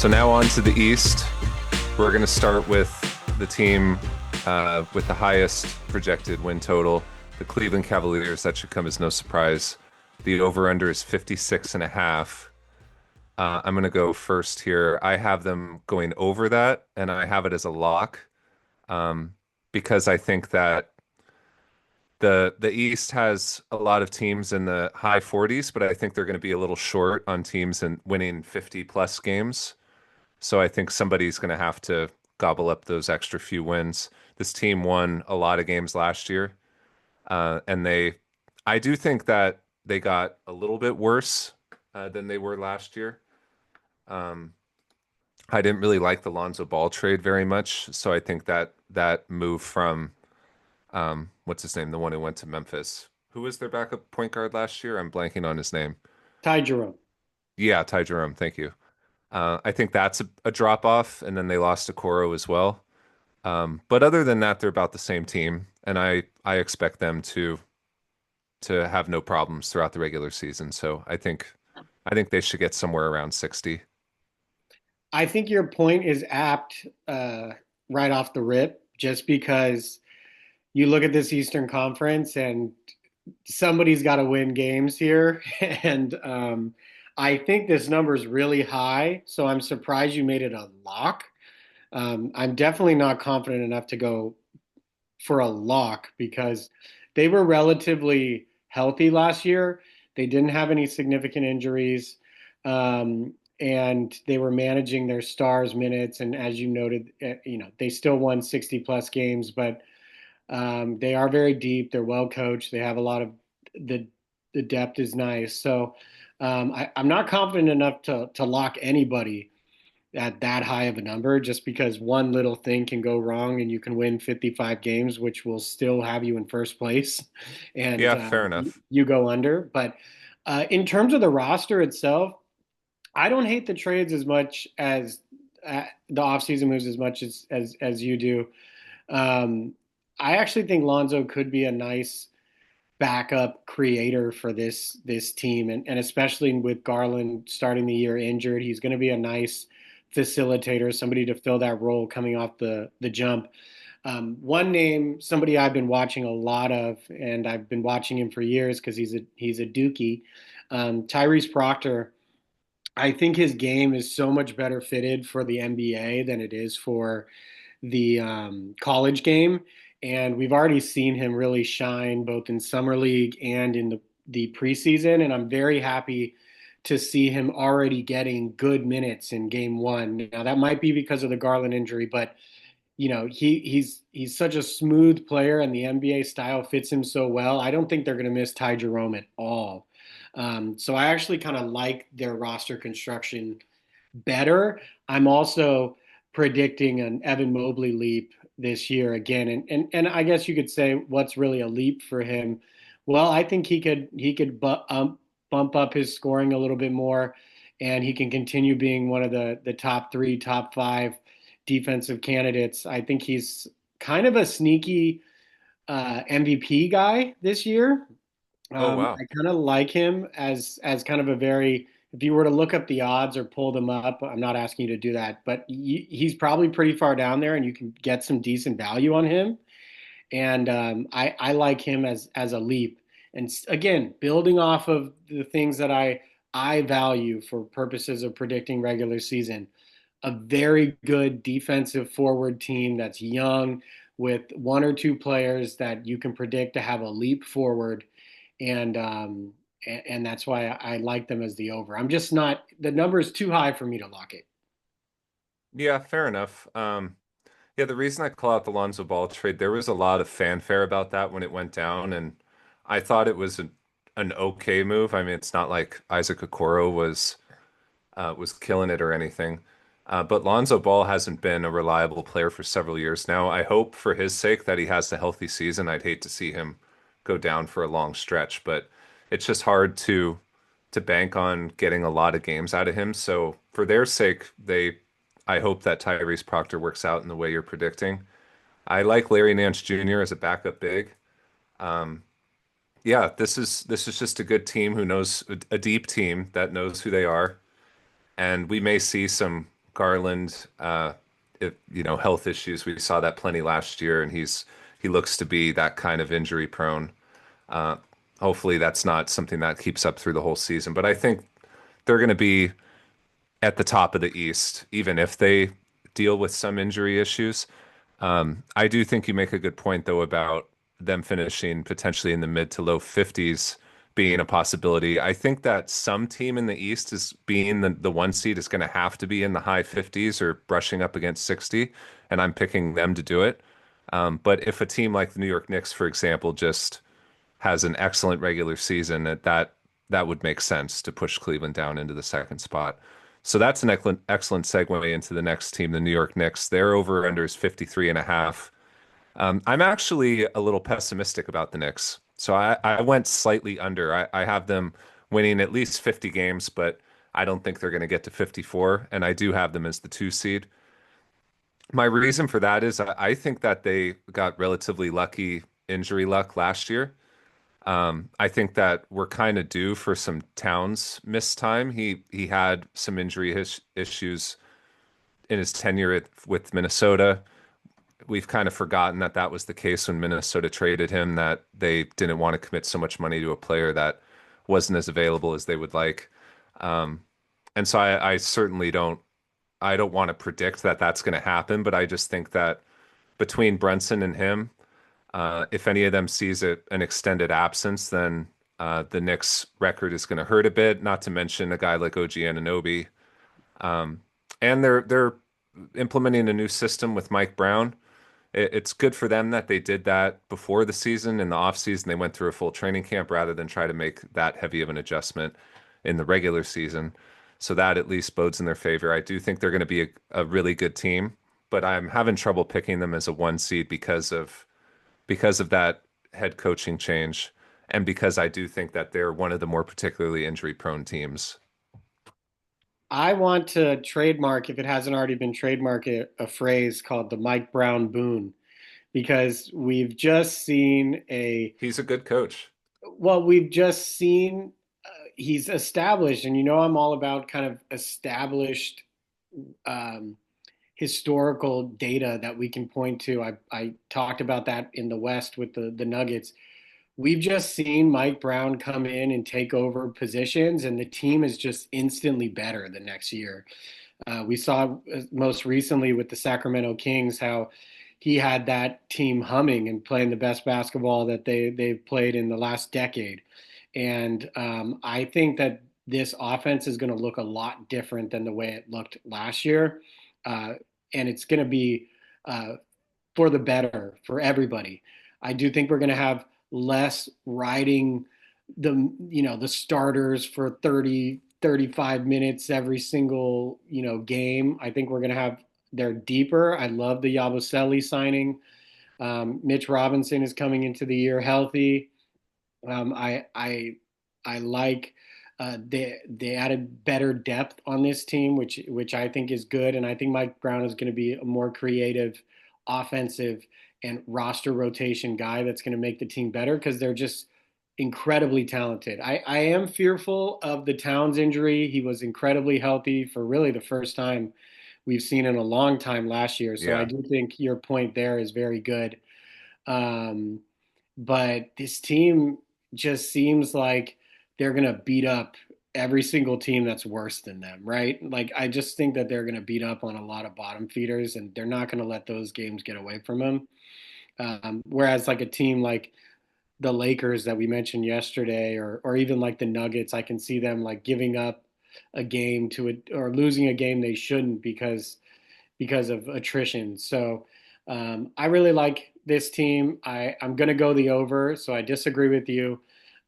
So now on to the East. We're going to start with the team with the highest projected win total, the Cleveland Cavaliers. That should come as no surprise. The over-under is 56 and a half. I'm going to go first here. I have them going over that, and I have it as a lock because I think that the East has a lot of teams in the high 40s, but I think they're going to be a little short on teams and winning 50 plus games. So I think somebody's going to have to gobble up those extra few wins. This team won a lot of games last year, and I do think that they got a little bit worse than they were last year. Um, I didn't really like the Lonzo Ball trade very much, so I think that that move from what's his name, the one who went to Memphis, who was their backup point guard last year? I'm blanking on his name. Ty Jerome. Yeah, Ty Jerome. Thank you. I think that's a drop off, and then they lost to Coro as well. But other than that, they're about the same team, and I expect them to have no problems throughout the regular season. So I think they should get somewhere around 60. I think your point is apt right off the rip, just because you look at this Eastern Conference and somebody's got to win games here. And I think this number is really high. So I'm surprised you made it a lock. I'm definitely not confident enough to go for a lock because they were relatively healthy last year. They didn't have any significant injuries, and they were managing their stars minutes. And as you noted, they still won 60 plus games, but they are very deep. They're well coached. They have a lot of the the depth is nice. So I'm not confident enough to lock anybody at that high of a number just because one little thing can go wrong and you can win 55 games, which will still have you in first place and Yeah, fair enough. you go under. But in terms of the roster itself, I don't hate the trades as much as the offseason moves as much as you do. Um, I actually think Lonzo could be a nice backup creator for this team, and especially with Garland starting the year injured, he's going to be a nice facilitator, somebody to fill that role coming off the jump. One name, somebody I've been watching a lot of, and I've been watching him for years because he's a Dookie. Tyrese Proctor. I think his game is so much better fitted for the NBA than it is for the college game, and we've already seen him really shine both in summer league and in the preseason. And I'm very happy to see him already getting good minutes in game one. Now that might be because of the Garland injury, but he's such a smooth player, and the NBA style fits him so well. I don't think they're going to miss Ty Jerome at all. So I actually kind of like their roster construction better. I'm also predicting an Evan Mobley leap this year again, and I guess you could say what's really a leap for him. Well, I think he could bump up his scoring a little bit more, and he can continue being one of the top three, top five defensive candidates. I think he's kind of a sneaky MVP guy this year. Oh wow. I kind of like him as kind of a very, if you were to look up the odds or pull them up, I'm not asking you to do that, but he's probably pretty far down there, and you can get some decent value on him. And I like him as a leap. And again, building off of the things that I value for purposes of predicting regular season, a very good defensive forward team that's young with one or two players that you can predict to have a leap forward, and that's why I like them as the over. I'm just not, the number is too high for me to lock it. Yeah, fair enough. Yeah, the reason I call out the Lonzo Ball trade, there was a lot of fanfare about that when it went down, and I thought it was an okay move. I mean, it's not like Isaac Okoro was killing it or anything. But Lonzo Ball hasn't been a reliable player for several years now. I hope for his sake that he has a healthy season. I'd hate to see him go down for a long stretch, but it's just hard to bank on getting a lot of games out of him. So for their sake, I hope that Tyrese Proctor works out in the way you're predicting. I like Larry Nance Jr. as a backup big. Um, yeah, this is just a good team who knows a deep team that knows who they are, and we may see some Garland, health issues. We saw that plenty last year, and he looks to be that kind of injury prone. Uh, Hopefully, that's not something that keeps up through the whole season. But I think they're going to be at the top of the East, even if they deal with some injury issues. I do think you make a good point, though, about them finishing potentially in the mid to low 50s being a possibility. I think that some team in the East is being the one seed is going to have to be in the high 50s or brushing up against 60, and I'm picking them to do it. But if a team like the New York Knicks, for example, just has an excellent regular season, that would make sense to push Cleveland down into the second spot. So that's an excellent segue into the next team, the New York Knicks. Their over-under is 53 and a half. I'm actually a little pessimistic about the Knicks. So I went slightly under. I have them winning at least 50 games, but I don't think they're going to get to 54. And I do have them as the two seed. My reason for that is I think that they got relatively lucky injury luck last year. I think that we're kind of due for some Towns missed time. He had some injury issues in his tenure with Minnesota. We've kind of forgotten that that was the case when Minnesota traded him, that they didn't want to commit so much money to a player that wasn't as available as they would like. Um, and so I certainly I don't want to predict that that's going to happen, but I just think that between Brunson and him, if any of them sees an extended absence, then the Knicks' record is going to hurt a bit. Not to mention a guy like OG Anunoby, and they're implementing a new system with Mike Brown. It's good for them that they did that before the season. In the off season, they went through a full training camp rather than try to make that heavy of an adjustment in the regular season. So that at least bodes in their favor. I do think they're going to be a really good team, but I'm having trouble picking them as a one seed because of that head coaching change, and because I do think that they're one of the more particularly injury prone teams. I want to trademark, if it hasn't already been trademarked, a phrase called the Mike Brown boon, because we've just seen He's a good coach. we've just seen he's established, and I'm all about kind of established um, historical data that we can point to. I talked about that in the West with the Nuggets. We've just seen Mike Brown come in and take over positions, and the team is just instantly better the next year. We saw most recently with the Sacramento Kings how he had that team humming and playing the best basketball that they've played in the last decade. And I think that this offense is going to look a lot different than the way it looked last year. Uh, and it's going to be uh, for the better for everybody. I do think we're going to have less riding the starters for 30 35 minutes every single game. I think we're going to have they're deeper. I love the Yabusele signing. Mitch Robinson is coming into the year healthy. I like they added better depth on this team, which I think is good, and I think Mike Brown is going to be a more creative, offensive, and roster rotation guy that's going to make the team better because they're just incredibly talented. I am fearful of the Towns injury. He was incredibly healthy for really the first time we've seen in a long time last year, so I Yeah. do think your point there is very good. Um, but this team just seems like they're going to beat up every single team that's worse than them, right? Like, I just think that they're going to beat up on a lot of bottom feeders and they're not going to let those games get away from them. Whereas, like, a team like the Lakers that we mentioned yesterday, or even like the Nuggets, I can see them like giving up a game to it or losing a game they shouldn't because of attrition. So I really like this team. I'm going to go the over, so I disagree with you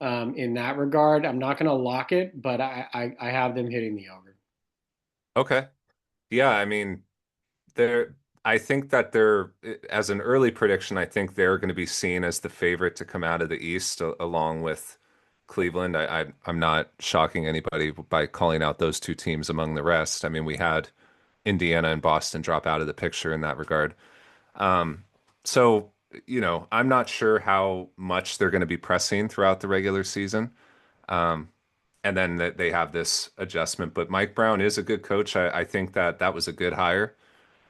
in that regard. I'm not going to lock it, but I have them hitting the over. Okay. Yeah, I mean, they're I think that they're as an early prediction, I think they're going to be seen as the favorite to come out of the East along with Cleveland. I'm not shocking anybody by calling out those two teams among the rest. I mean, we had Indiana and Boston drop out of the picture in that regard. Um, so, I'm not sure how much they're going to be pressing throughout the regular season. Um, and then they have this adjustment. But Mike Brown is a good coach. I think that was a good hire.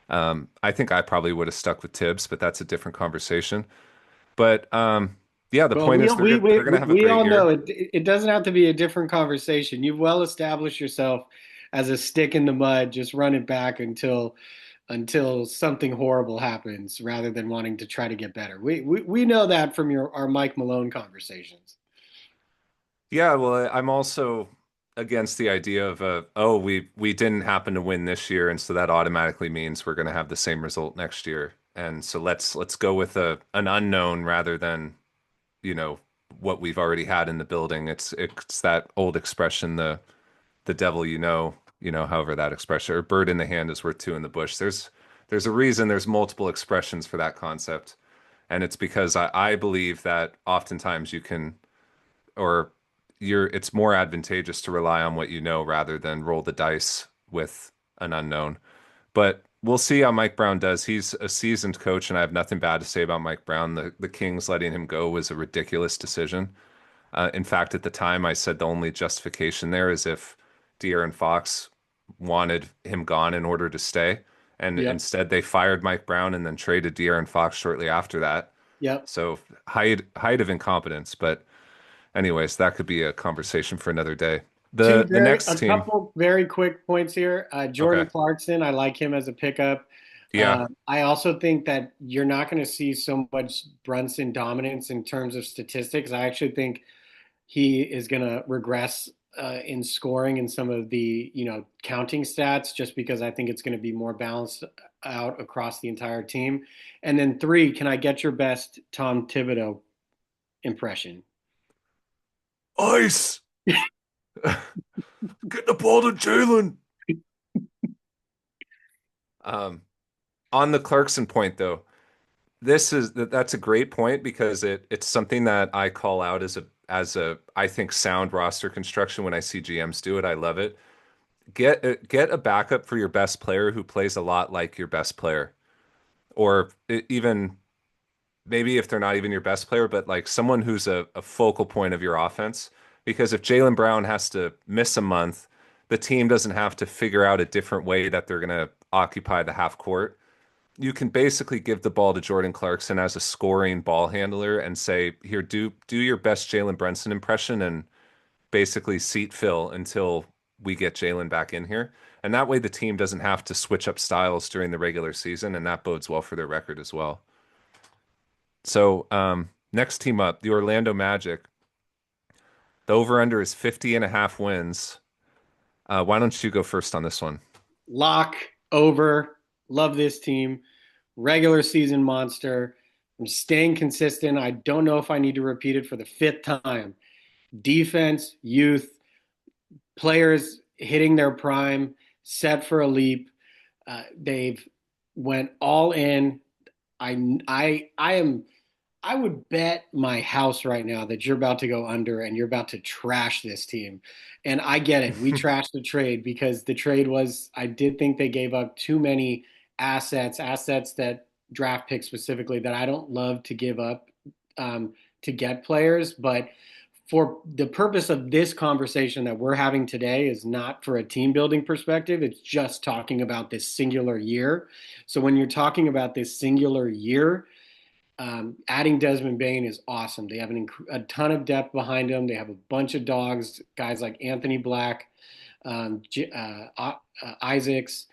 I think I probably would have stuck with Tibbs, but that's a different conversation. But yeah, the Well, point is they're gonna have a we great all know year. it doesn't have to be a different conversation. You've well established yourself as a stick in the mud, just run it back until something horrible happens, rather than wanting to try to get better. We know that from our Mike Malone conversations. Yeah, well, I'm also against the idea of oh, we didn't happen to win this year, and so that automatically means we're going to have the same result next year. And so let's go with an unknown rather than, you know, what we've already had in the building. It's that old expression, the devil you know, however that expression, or bird in the hand is worth two in the bush. There's a reason there's multiple expressions for that concept. And it's because I believe that oftentimes you can, or it's more advantageous to rely on what you know rather than roll the dice with an unknown. But we'll see how Mike Brown does. He's a seasoned coach, and I have nothing bad to say about Mike Brown. The Kings letting him go was a ridiculous decision. In fact, at the time, I said the only justification there is if De'Aaron Fox wanted him gone in order to stay. And Yep. instead, they fired Mike Brown and then traded De'Aaron Fox shortly after that. Yep. So height of incompetence. But anyways, that could be a conversation for another day. The next A team. couple very quick points here. Jordan Okay. Clarkson, I like him as a pickup. Yeah. I also think that you're not going to see so much Brunson dominance in terms of statistics. I actually think he is going to regress in scoring in some of the, counting stats, just because I think it's going to be more balanced out across the entire team. And then three, can I get your best Tom Thibodeau impression? Ice. Get the ball to Jalen. Um, on the Clarkson point though, that's a great point because it's something that I call out as a I think sound roster construction when I see GMs do it. I love it. Get a backup for your best player who plays a lot like your best player, or even maybe if they're not even your best player, but like someone who's a focal point of your offense. Because if Jaylen Brown has to miss a month, the team doesn't have to figure out a different way that they're going to occupy the half court. You can basically give the ball to Jordan Clarkson as a scoring ball handler and say, here, do your best Jalen Brunson impression and basically seat fill until we get Jalen back in here. And that way the team doesn't have to switch up styles during the regular season, and that bodes well for their record as well. So, next team up, the Orlando Magic. The over-under is 50.5 wins. Why don't you go first on this one? Lock over. Love this team. Regular season monster. I'm staying consistent. I don't know if I need to repeat it for the fifth time. Defense, youth, players hitting their prime, set for a leap. They've went all in. I am. I would bet my house right now that you're about to go under and you're about to trash this team. And I get it. We trashed the trade because the trade was, I did think they gave up too many assets that draft picks specifically that I don't love to give up to get players. But for the purpose of this conversation that we're having today is not for a team building perspective. It's just talking about this singular year. So when you're talking about this singular year, adding Desmond Bain is awesome. They have a ton of depth behind them. They have a bunch of dogs, guys like Anthony Black, Isaacs,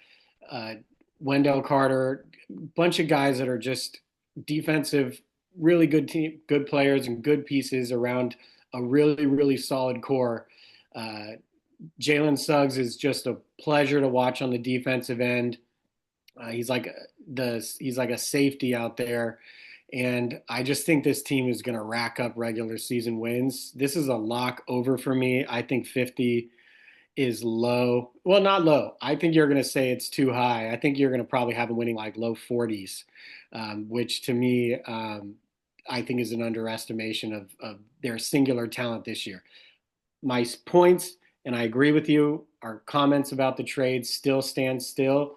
uh, Wendell Carter, bunch of guys that are just defensive, really good team, good players, and good pieces around a really, really solid core. Uh, Jalen Suggs is just a pleasure to watch on the defensive end. He's like a safety out there, and I just think this team is going to rack up regular season wins. This is a lock over for me. I think 50 is low. Well, not low. I think you're going to say it's too high. I think you're going to probably have them winning like low 40s, which to me, I think is an underestimation of their singular talent this year. My points, and I agree with you, our comments about the trade still stand to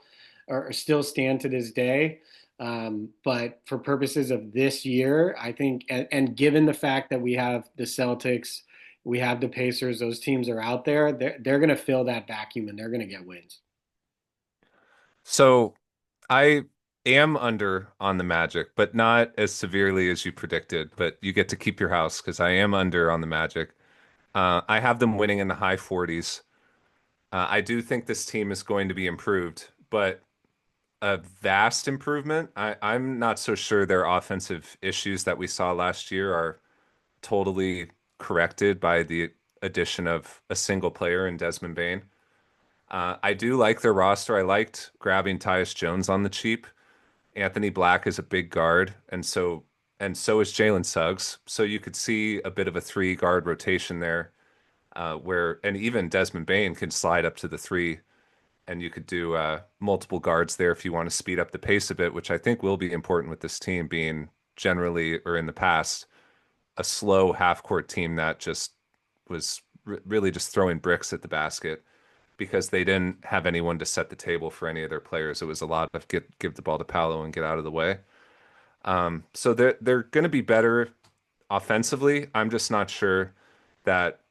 this day. But for purposes of this year, I think, and given the fact that we have the Celtics, We have the Pacers. Those teams are out there. They're going to fill that vacuum and they're going to get wins. So I am under on the Magic, but not as severely as you predicted. But you get to keep your house because I am under on the Magic. I have them winning in the high 40s. I do think this team is going to be improved, but a vast improvement. I'm not so sure their offensive issues that we saw last year are totally corrected by the addition of a single player in Desmond Bain. I do like their roster. I liked grabbing Tyus Jones on the cheap. Anthony Black is a big guard, and so is Jalen Suggs. So you could see a bit of a three guard rotation there, where and even Desmond Bain can slide up to the three, and you could do multiple guards there if you want to speed up the pace a bit, which I think will be important with this team being generally or in the past a slow half court team that just was really just throwing bricks at the basket because they didn't have anyone to set the table for any of their players. It was a lot of give the ball to Paolo and get out of the way. So they're going to be better offensively. I'm just not sure that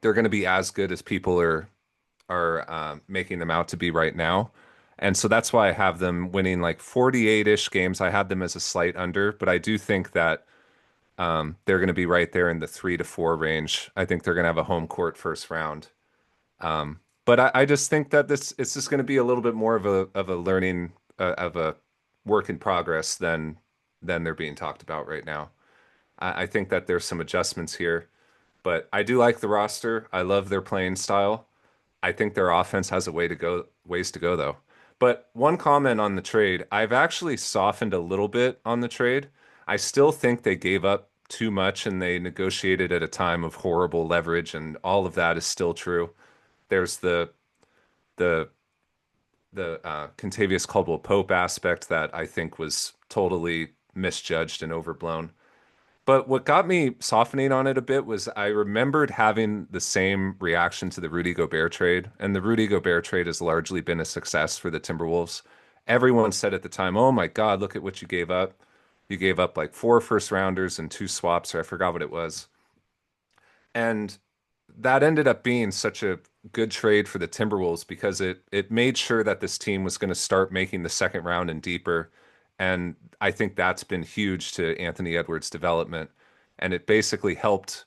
they're going to be as good as people are making them out to be right now. And so that's why I have them winning like 48-ish games. I had them as a slight under, but I do think that they're going to be right there in the 3 to 4 range. I think they're going to have a home court first round. But I just think that this it's just going to be a little bit more of a learning of a work in progress than they're being talked about right now. I think that there's some adjustments here, but I do like the roster. I love their playing style. I think their offense has a ways to go though. But one comment on the trade, I've actually softened a little bit on the trade. I still think they gave up too much and they negotiated at a time of horrible leverage, and all of that is still true. There's the Contavious Caldwell Pope aspect that I think was totally misjudged and overblown. But what got me softening on it a bit was I remembered having the same reaction to the Rudy Gobert trade, and the Rudy Gobert trade has largely been a success for the Timberwolves. Everyone said at the time, "Oh my God, look at what you gave up. You gave up like 4 first rounders and 2 swaps, or I forgot what it was." And that ended up being such a good trade for the Timberwolves because it made sure that this team was going to start making the second round and deeper. And I think that's been huge to Anthony Edwards' development. And it basically helped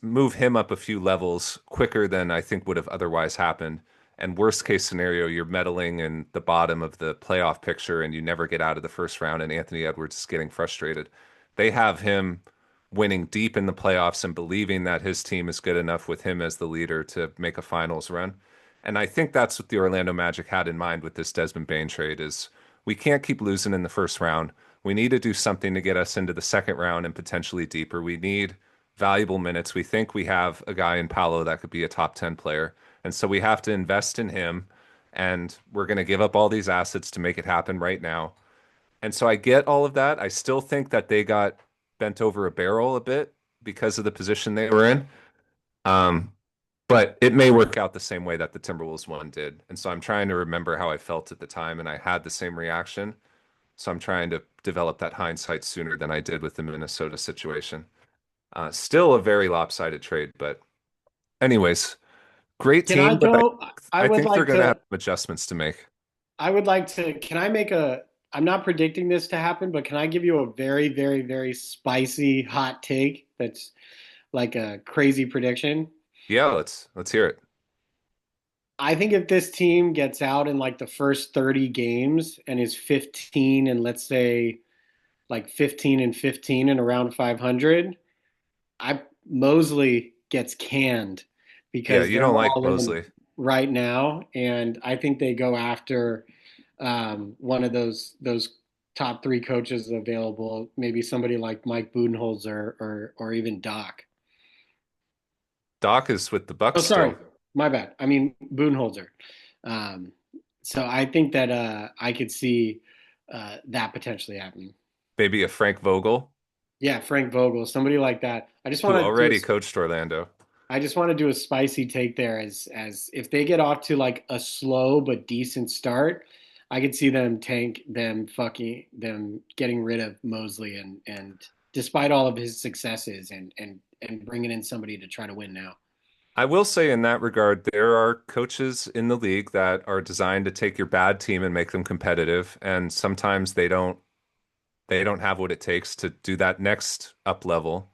move him up a few levels quicker than I think would have otherwise happened. And worst case scenario, you're meddling in the bottom of the playoff picture and you never get out of the first round, and Anthony Edwards is getting frustrated. They have him winning deep in the playoffs and believing that his team is good enough with him as the leader to make a finals run. And I think that's what the Orlando Magic had in mind with this Desmond Bain trade is we can't keep losing in the first round. We need to do something to get us into the second round and potentially deeper. We need valuable minutes. We think we have a guy in Paolo that could be a top 10 player. And so we have to invest in him. And we're going to give up all these assets to make it happen right now. And so I get all of that. I still think that they got bent over a barrel a bit because of the position they were in. Um, but it may work out the same way that the Timberwolves one did. And so I'm trying to remember how I felt at the time, and I had the same reaction. So I'm trying to develop that hindsight sooner than I did with the Minnesota situation. Still a very lopsided trade, but anyways, great Can I team, but go? I I would think they're like going to have to. adjustments to make. I would like to. Can I make a? I'm not predicting this to happen, but can I give you a very, very, very spicy hot take that's like a crazy prediction? Yeah, let's hear it. I think if this team gets out in like the first 30 games and is 15 and let's say like 15 and 15 and around 500, I Mosley gets canned Yeah, because you they're don't like all in Mosley. right now, and I think they go after one of those top three coaches available, maybe somebody like Mike Budenholzer or even Doc. Doc is with the Oh, Bucks sorry, still. my bad. I mean Budenholzer. Um, so I think that I could see that potentially happening. Maybe a Frank Vogel, Yeah, Frank Vogel, somebody like that. who already coached Orlando. I just want to do a spicy take there as if they get off to like a slow but decent start, I could see them tank them fucking them getting rid of Mosley and despite all of his successes and and bringing in somebody to try to win now. I will say in that regard, there are coaches in the league that are designed to take your bad team and make them competitive, and sometimes they don't have what it takes to do that next up level.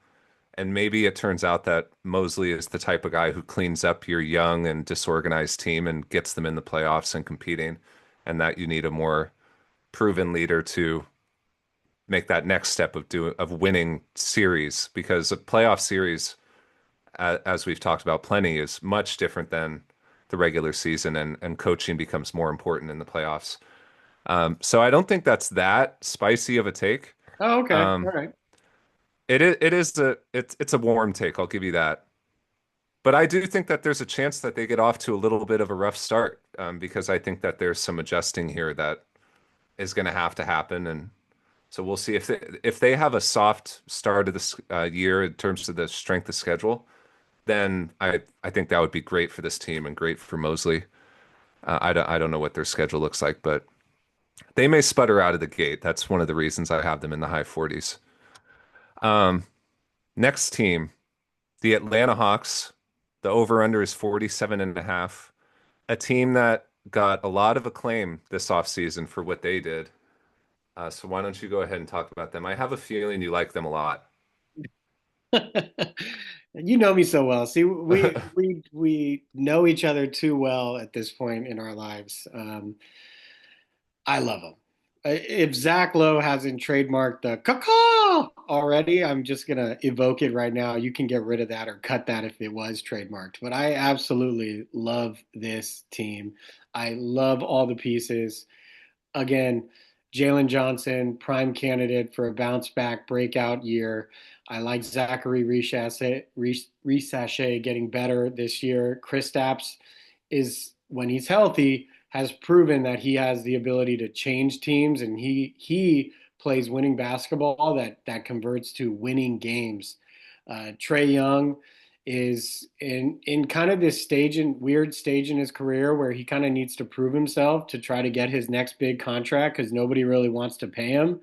And maybe it turns out that Mosley is the type of guy who cleans up your young and disorganized team and gets them in the playoffs and competing, and that you need a more proven leader to make that next step of winning series because a playoff series, as we've talked about plenty, is much different than the regular season, and coaching becomes more important in the playoffs. So I don't think that's that spicy of a take. Oh, okay. All Um, right. it's a warm take, I'll give you that. But I do think that there's a chance that they get off to a little bit of a rough start, because I think that there's some adjusting here that is going to happen, and so we'll see if they have a soft start of this year in terms of the strength of schedule, then I think that would be great for this team and great for Mosley. I don't know what their schedule looks like, but they may sputter out of the gate. That's one of the reasons I have them in the high 40s. Next team, the Atlanta Hawks. The over-under is 47 and a half. A team that got a lot of acclaim this offseason for what they did. So why don't you go ahead and talk about them? I have a feeling you like them a lot. You know me so well. See, we know each other too well at this point in our lives. I love him. If Zach Lowe hasn't trademarked the caw already, I'm just gonna evoke it right now. You can get rid of that or cut that if it was trademarked. But I absolutely love this team. I love all the pieces. Again, Jalen Johnson, prime candidate for a bounce back breakout year. I like Zachary Risachet getting better this year. Kristaps is, when he's healthy, has proven that he has the ability to change teams, and he plays winning basketball that converts to winning games. Trae Young is in kind of this weird stage in his career where he kind of needs to prove himself to try to get his next big contract because nobody really wants to pay him.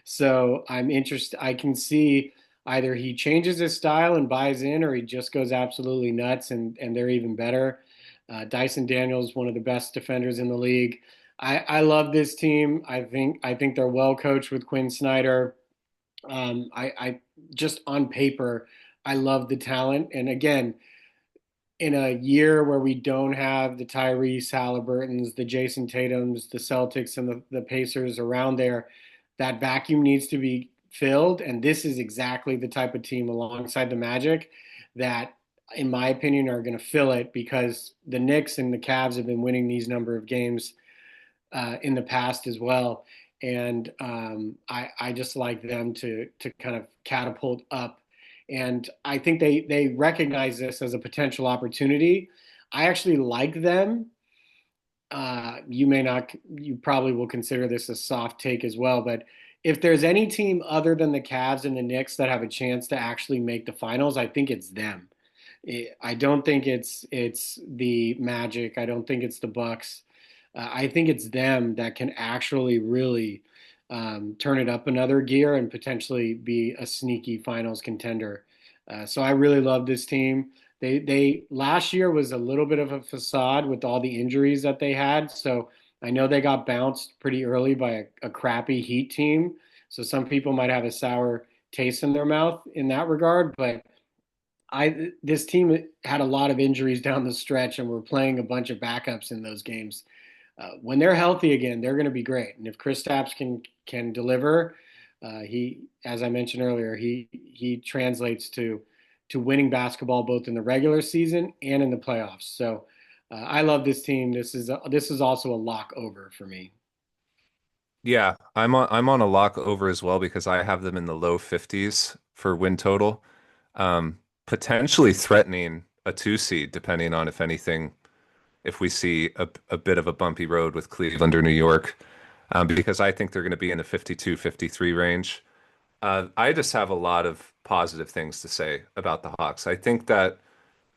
So I'm interested. I can see either he changes his style and buys in, or he just goes absolutely nuts and they're even better. Dyson Daniels, one of the best defenders in the league. I love this team. I think they're well coached with Quinn Snyder. I just on paper, I love the talent. And again, in a year where we don't have the Tyrese Halliburtons, the Jason Tatums, the Celtics, and the Pacers around there, that vacuum needs to be filled. And this is exactly the type of team alongside the Magic that, in my opinion, are going to fill it because the Knicks and the Cavs have been winning these number of games in the past as well. And I just like them to kind of catapult up. And I think they recognize this as a potential opportunity. I actually like them. You may not, you probably will consider this a soft take as well, but if there's any team other than the Cavs and the Knicks that have a chance to actually make the finals, I think it's them. I don't think it's the Magic. I don't think it's the Bucks. I think it's them that can actually really turn it up another gear and potentially be a sneaky finals contender. So I really love this team. They last year was a little bit of a facade with all the injuries that they had. So I know they got bounced pretty early by a crappy Heat team. So some people might have a sour taste in their mouth in that regard, but this team had a lot of injuries down the stretch, and we're playing a bunch of backups in those games. When they're healthy again, they're going to be great. And if Kristaps can deliver, as I mentioned earlier, he translates to winning basketball both in the regular season and in the playoffs. So I love this team. This is also a lock over for me. Yeah, I'm on a lock over as well because I have them in the low 50s for win total, potentially threatening a two seed depending on if we see a bit of a bumpy road with Cleveland or New York, because I think they're going to be in the 52, 53 range. I just have a lot of positive things to say about the Hawks. I think that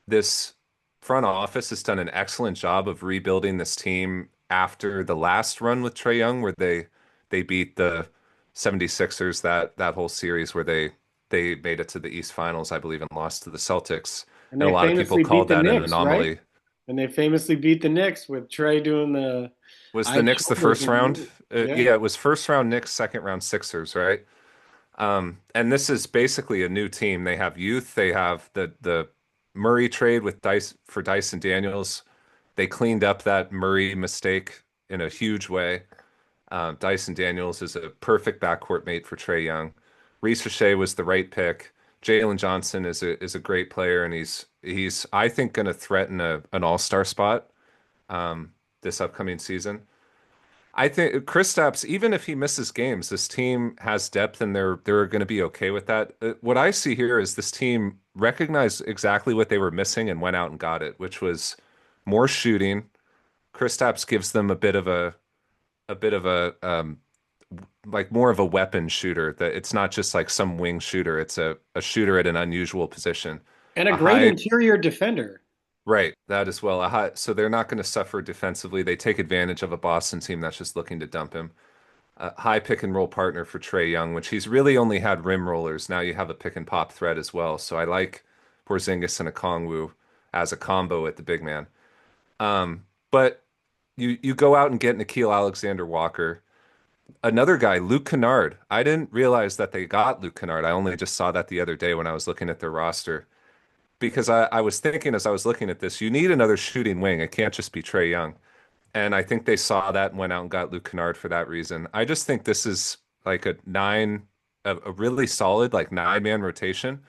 this front office has done an excellent job of rebuilding this team after the last run with Trae Young, where they beat the 76ers that whole series where they they made it to the East Finals, I believe, and lost to the Celtics. And And a they lot of people famously beat called the that an Knicks, right? anomaly. And they famously beat the Knicks with Trey doing the Was the high Knicks the shoulders first round? and yeah. Yeah, it was first round Knicks, second round Sixers, right? And this is basically a new team. They have youth. They have the Murray trade with Dyson Daniels. They cleaned up that Murray mistake in a huge way. Dyson Daniels is a perfect backcourt mate for Trae Young. Reese Shea was the right pick. Jalen Johnson is a great player, and he's I think going to threaten an all-star spot this upcoming season. I think Kristaps, even if he misses games, this team has depth and they're going to be okay with that. What I see here is this team recognized exactly what they were missing and went out and got it, which was more shooting. Kristaps gives them a bit of a like more of a weapon shooter, that it's not just like some wing shooter, it's a shooter at an unusual position. And a A great high interior defender. Right, that as well. A high, so they're not going to suffer defensively. They take advantage of a Boston team that's just looking to dump him. A high pick and roll partner for Trae Young, which he's really only had rim rollers. Now you have a pick and pop threat as well. So I like Porzingis and Okongwu as a combo at the big man. But you go out and get Nickeil Alexander-Walker. Another guy, Luke Kennard. I didn't realize that they got Luke Kennard. I only just saw that the other day when I was looking at their roster. Because I was thinking as I was looking at this, you need another shooting wing. It can't just be Trae Young. And I think they saw that and went out and got Luke Kennard for that reason. I just think this is like a really solid like 9-man rotation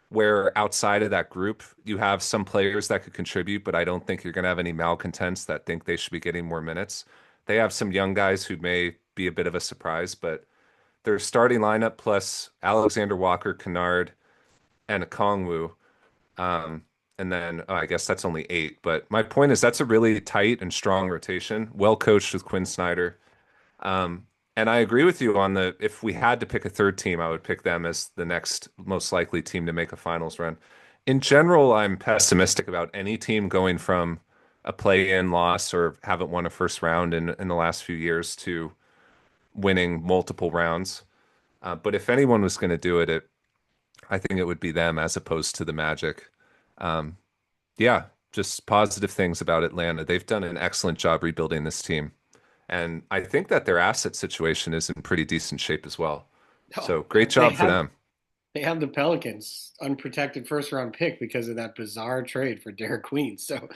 where outside of that group, you have some players that could contribute, but I don't think you're going to have any malcontents that think they should be getting more minutes. They have some young guys who may be a bit of a surprise, but their starting lineup plus Alexander Walker, Kennard, and Okongwu. And then I guess that's only 8. But my point is that's a really tight and strong rotation, well coached with Quinn Snyder. And I agree with you on the if we had to pick a third team, I would pick them as the next most likely team to make a finals run. In general, I'm pessimistic about any team going from a play-in loss or haven't won a first round in the last few years to winning multiple rounds. But if anyone was going to do it, I think it would be them as opposed to the Magic. Um, yeah, just positive things about Atlanta. They've done an excellent job rebuilding this team. And I think that their asset situation is in pretty decent shape as well. Oh, So great they job for have them. they have the Pelicans unprotected first round pick because of that bizarre trade for Derek Queen. So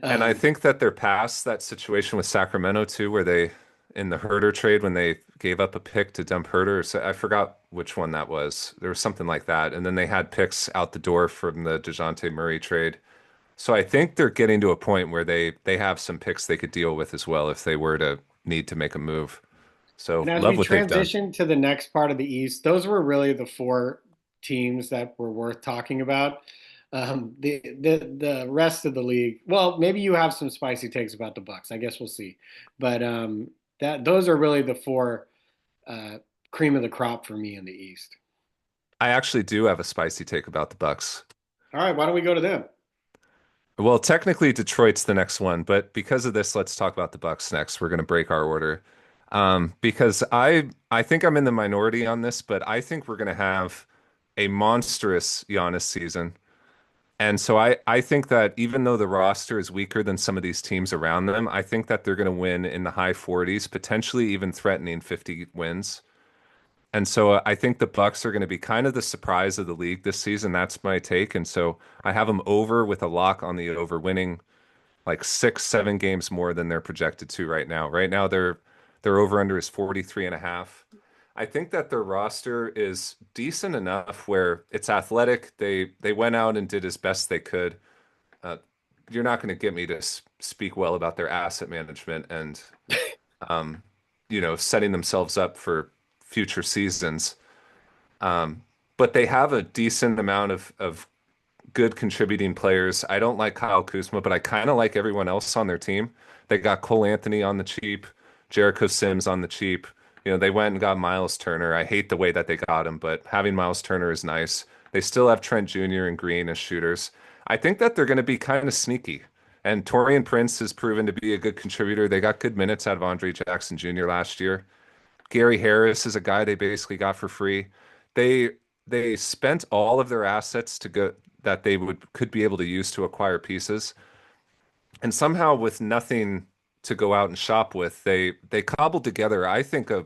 And I um, think that they're past that situation with Sacramento too, where they in the Herder trade when they gave up a pick to dump Herder. So I forgot which one that was. There was something like that. And then they had picks out the door from the DeJounte Murray trade. So I think they're getting to a point where they have some picks they could deal with as well if they were to need to make a move. So and as love we what they've done. transition to the next part of the East, those were really the 4 teams that were worth talking about. The rest of the league, well, maybe you have some spicy takes about the Bucks. I guess we'll see. But that those are really the 4 uh, cream of the crop for me in the East. I actually do have a spicy take about the Bucks. All right, why don't we go to them? Well, technically Detroit's the next one, but because of this, let's talk about the Bucks next. We're going to break our order. Because I think I'm in the minority on this, but I think we're going to have a monstrous Giannis season. And so I think that even though the roster is weaker than some of these teams around them, I think that they're going to win in the high 40s, potentially even threatening 50 wins. And so I think the Bucks are going to be kind of the surprise of the league this season. That's my take. And so I have them over with a lock on the over, winning like 6, 7 games more than they're projected to right now. Right now their over under is 43 and a half. I think that their roster is decent enough where it's athletic. They went out and did as best they could. Uh, you're not going to get me to speak well about their asset management and um, setting themselves up for future seasons. But they have a decent amount of good contributing players. I don't like Kyle Kuzma, but I kind of like everyone else on their team. They got Cole Anthony on the cheap, Jericho Sims on the cheap. They went and got Miles Turner. I hate the way that they got him, but having Miles Turner is nice. They still have Trent Jr. and Green as shooters. I think that they're going to be kind of sneaky. And Torian Prince has proven to be a good contributor. They got good minutes out of Andre Jackson Jr. last year. Gary Harris is a guy they basically got for free. They they spent all of their assets to go that they would could be able to use to acquire pieces, and somehow with nothing to go out and shop with, they cobbled together, I think, a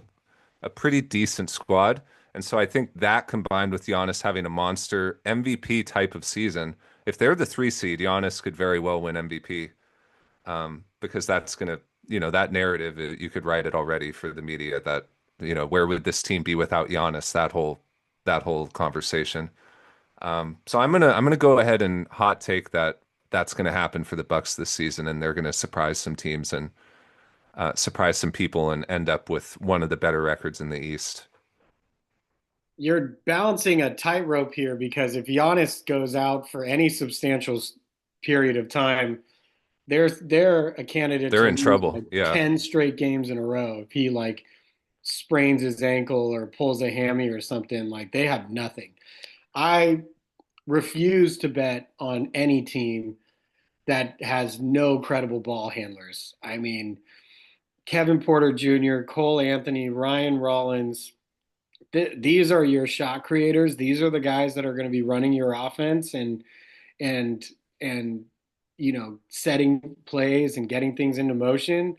pretty decent squad. And so I think that combined with Giannis having a monster MVP type of season, if they're the 3 seed, Giannis could very well win MVP. Because that's gonna, that narrative, you could write it already for the media that, where would this team be without Giannis? That whole conversation. So I'm gonna go ahead and hot take that that's gonna happen for the Bucks this season, and they're gonna surprise some teams and surprise some people and end up with one of the better records in the East. You're balancing a tightrope here because if Giannis goes out for any substantial period of time, they're a candidate They're to in lose trouble. like Yeah. 10 straight games in a row. If he like sprains his ankle or pulls a hammy or something, like they have nothing. I refuse to bet on any team that has no credible ball handlers. I mean, Kevin Porter Jr., Cole Anthony, Ryan Rollins, these are your shot creators. These are the guys that are going to be running your offense and and setting plays and getting things into motion.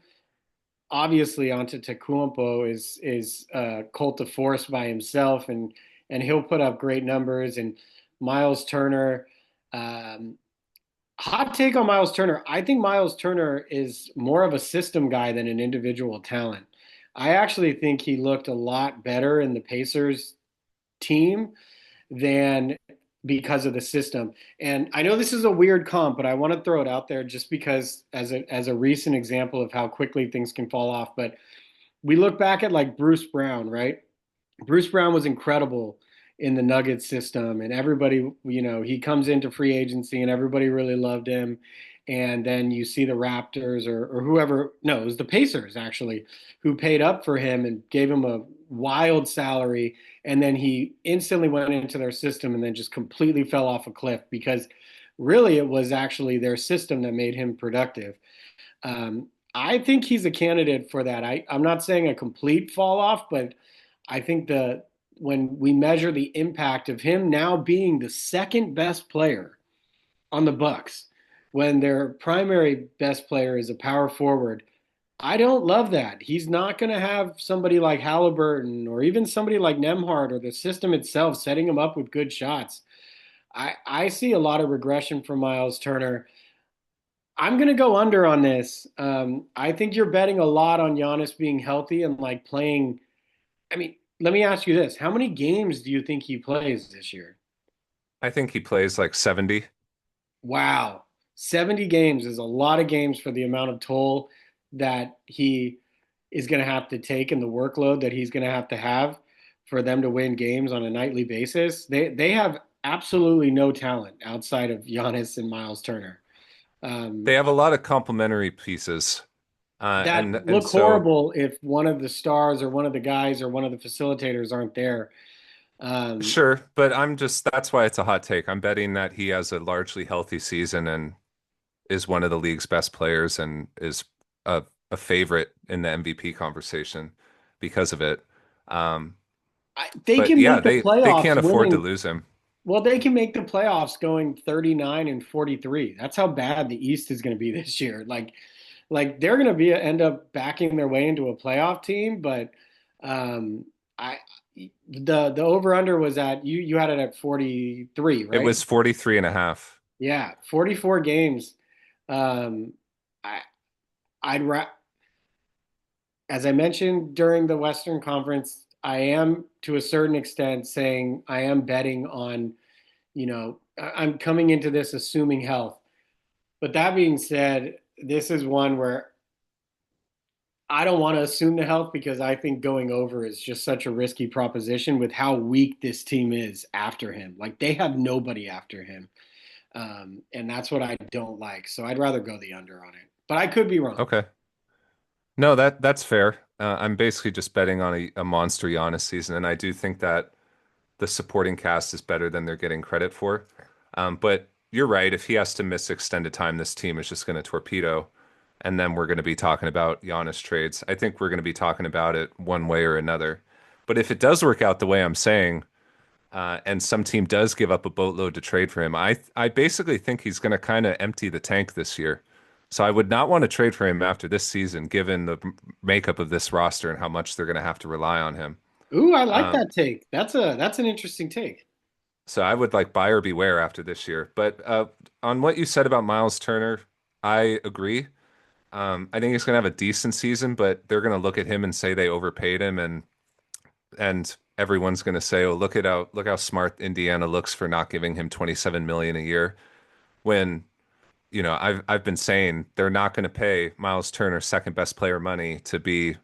Obviously, Antetokounmpo is a cult of force by himself, and he'll put up great numbers. And Miles Turner, um, hot take on Miles Turner. I think Miles Turner is more of a system guy than an individual talent. I actually think he looked a lot better in the Pacers team than because of the system. And I know this is a weird comp, but I want to throw it out there just because as a recent example of how quickly things can fall off. But we look back at like Bruce Brown, right? Bruce Brown was incredible in the Nuggets system, and everybody, he comes into free agency and everybody really loved him. And then you see the Raptors or whoever, no, it was the Pacers actually, who paid up for him and gave him a wild salary. And then he instantly went into their system and then just completely fell off a cliff because really it was actually their system that made him productive. I think he's a candidate for that. I'm not saying a complete fall off, but I think when we measure the impact of him now being the second best player on the Bucks, when their primary best player is a power forward, I don't love that. He's not going to have somebody like Halliburton or even somebody like Nemhard or the system itself setting him up with good shots. I see a lot of regression from Miles Turner. I'm going to go under on this. I think you're betting a lot on Giannis being healthy and like playing. I mean, let me ask you this. How many games do you think he plays this year? I think he plays like 70. Wow. 70 games is a lot of games for the amount of toll that he is going to have to take and the workload that he's going to have for them to win games on a nightly basis. They have absolutely no talent outside of Giannis and Miles Turner. They Um, have a lot of complementary pieces. that And look so horrible if one of the stars or one of the guys or one of the facilitators aren't there. Um, sure, but that's why it's a hot take. I'm betting that he has a largely healthy season and is one of the league's best players and is a favorite in the MVP conversation because of it. Um, they but can yeah, make the they playoffs can't afford to winning. lose him. Well, they can make the playoffs going 39 and 43. That's how bad the East is going to be this year. Like they're going to be end up backing their way into a playoff team, but I the over under was at you had it at 43, It right? was 43 and a half. Yeah, 44 games. Um, I I'd ra as I mentioned during the Western Conference, I am to a certain extent saying I am betting on, I'm coming into this assuming health. But that being said, this is one where I don't want to assume the health because I think going over is just such a risky proposition with how weak this team is after him. Like they have nobody after him. And that's what I don't like. So I'd rather go the under on it. But I could be wrong. Okay. No, that's fair. I'm basically just betting on a monster Giannis season, and I do think that the supporting cast is better than they're getting credit for. But you're right. If he has to miss extended time, this team is just going to torpedo. And then we're going to be talking about Giannis trades. I think we're going to be talking about it one way or another. But if it does work out the way I'm saying, and some team does give up a boatload to trade for him, I basically think he's going to kind of empty the tank this year. So I would not want to trade for him after this season, given the makeup of this roster and how much they're going to have to rely on him. Ooh, I like Um, that take. That's an interesting take. so I would like buyer beware after this year. But on what you said about Miles Turner, I agree. I think he's going to have a decent season, but they're going to look at him and say they overpaid him, and everyone's going to say, "Oh, look how smart Indiana looks for not giving him 27 million a year." When I've been saying they're not going to pay Miles Turner second best player money to be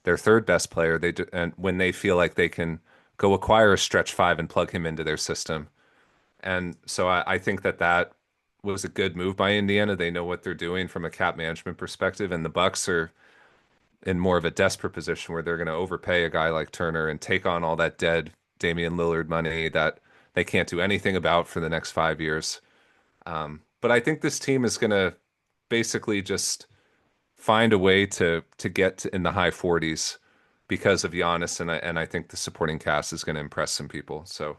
their third best player. And when they feel like they can go acquire a stretch five and plug him into their system, and so I think that was a good move by Indiana. They know what they're doing from a cap management perspective, and the Bucks are in more of a desperate position where they're going to overpay a guy like Turner and take on all that dead Damian Lillard money that they can't do anything about for the next 5 years. But I think this team is going to basically just find a way to get in the high 40s because of Giannis, and I think the supporting cast is going to impress some people. So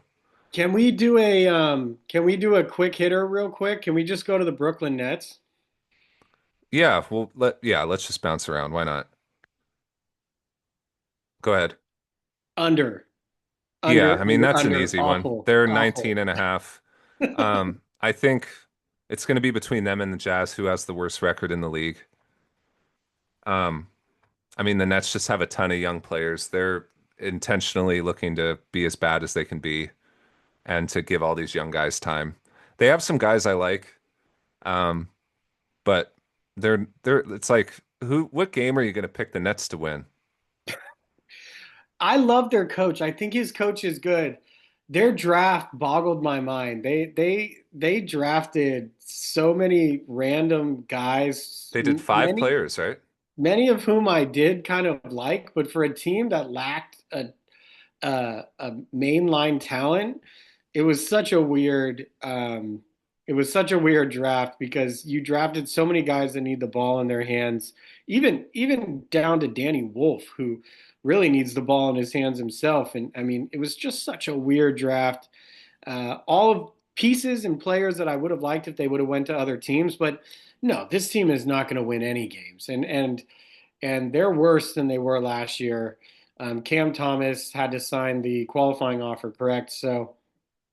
Can we do a quick hitter real quick? Can we just go to the Brooklyn Nets? let's just bounce around. Why not? Go ahead. Under, Yeah, under, I mean under, that's an under. easy one. Awful, They're awful. 19 and a half. I think it's going to be between them and the Jazz who has the worst record in the league. Um, I mean, the Nets just have a ton of young players. They're intentionally looking to be as bad as they can be and to give all these young guys time. They have some guys I like, um, but they're it's like what game are you going to pick the Nets to win? I love their coach. I think his coach is good. Their draft boggled my mind. They drafted so many random guys, They did five many players, right? many of whom I did kind of like, but for a team that lacked a mainline talent, it was such a weird it was such a weird draft because you drafted so many guys that need the ball in their hands, even down to Danny Wolf, who really needs the ball in his hands himself. And I mean, it was just such a weird draft. All of pieces and players that I would have liked if they would have went to other teams, but no, this team is not going to win any games, and they're worse than they were last year. Cam Thomas had to sign the qualifying offer, correct? So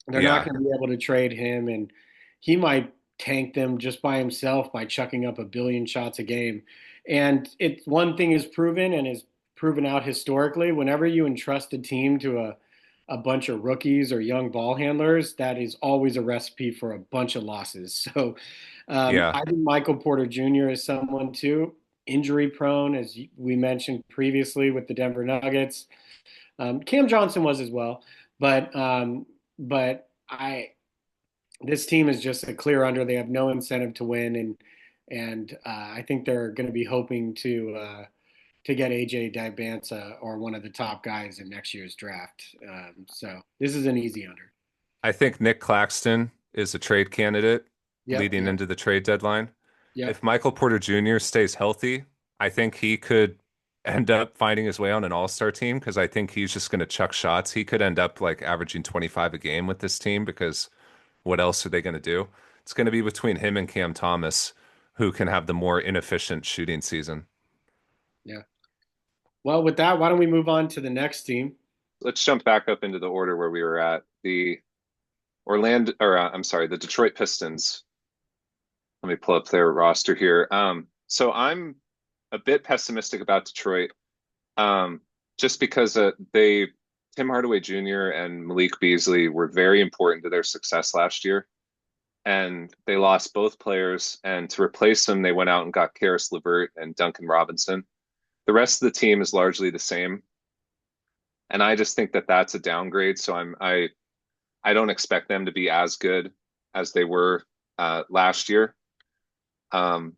they're not Yeah. going to be able to trade him, and he might tank them just by himself by chucking up a billion shots a game. And it's one thing is proven and is proven out historically. Whenever you entrust a team to a bunch of rookies or young ball handlers, that is always a recipe for a bunch of losses. So Yeah. I think Michael Porter Jr. is someone too, injury prone, as we mentioned previously with the Denver Nuggets. Cam Johnson was as well, but I this team is just a clear under. They have no incentive to win, and I think they're going to be hoping to get AJ Dibanza or one of the top guys in next year's draft. So this is an easy under. I think Nick Claxton is a trade candidate Yep, leading yep, into the trade deadline. yep. If Michael Porter Jr. stays healthy, I think he could end up finding his way on an all-star team because I think he's just going to chuck shots. He could end up like averaging 25 a game with this team because what else are they going to do? It's going to be between him and Cam Thomas, who can have the more inefficient shooting season. Yeah. Well, with that, why don't we move on to the next team? Let's jump back up into the order where we were at. I'm sorry, the Detroit Pistons. Let me pull up their roster here. So I'm a bit pessimistic about Detroit, just because Tim Hardaway Jr. and Malik Beasley were very important to their success last year, and they lost both players. And to replace them, they went out and got Karis LeVert and Duncan Robinson. The rest of the team is largely the same, and I just think that that's a downgrade. So I don't expect them to be as good as they were last year. Um,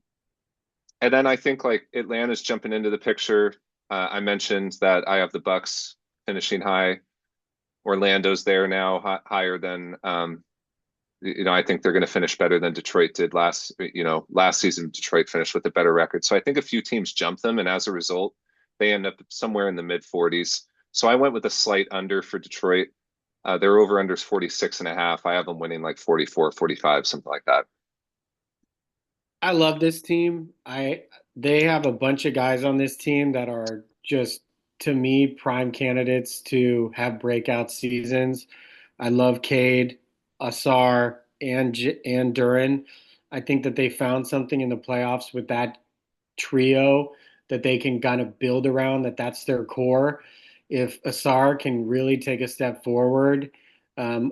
and then I think like Atlanta's jumping into the picture. I mentioned that I have the Bucks finishing high. Orlando's there now, higher than I think they're going to finish better than Detroit did last season. Detroit finished with a better record, so I think a few teams jump them, and as a result, they end up somewhere in the mid 40s. So I went with a slight under for Detroit. Their over under is 46 and a half. I have them winning like 44, 45, something like that. I love this team. They have a bunch of guys on this team that are just to me prime candidates to have breakout seasons. I love Cade, Asar, and Duran. I think that they found something in the playoffs with that trio that they can kind of build around. That's their core. If Asar can really take a step forward,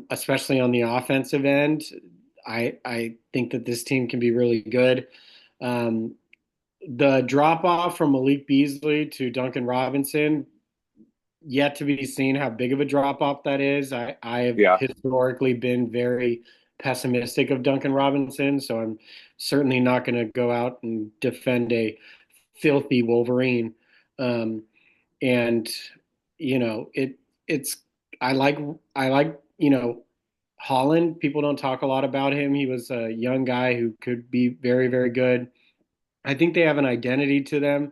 especially on the offensive end, I think that this team can be really good. Um, the drop off from Malik Beasley to Duncan Robinson, yet to be seen how big of a drop off that is. I have Yeah. historically been very pessimistic of Duncan Robinson, so I'm certainly not going to go out and defend a filthy Wolverine. Um, and it's I like Holland. People don't talk a lot about him. He was a young guy who could be very, very good. I think they have an identity to them,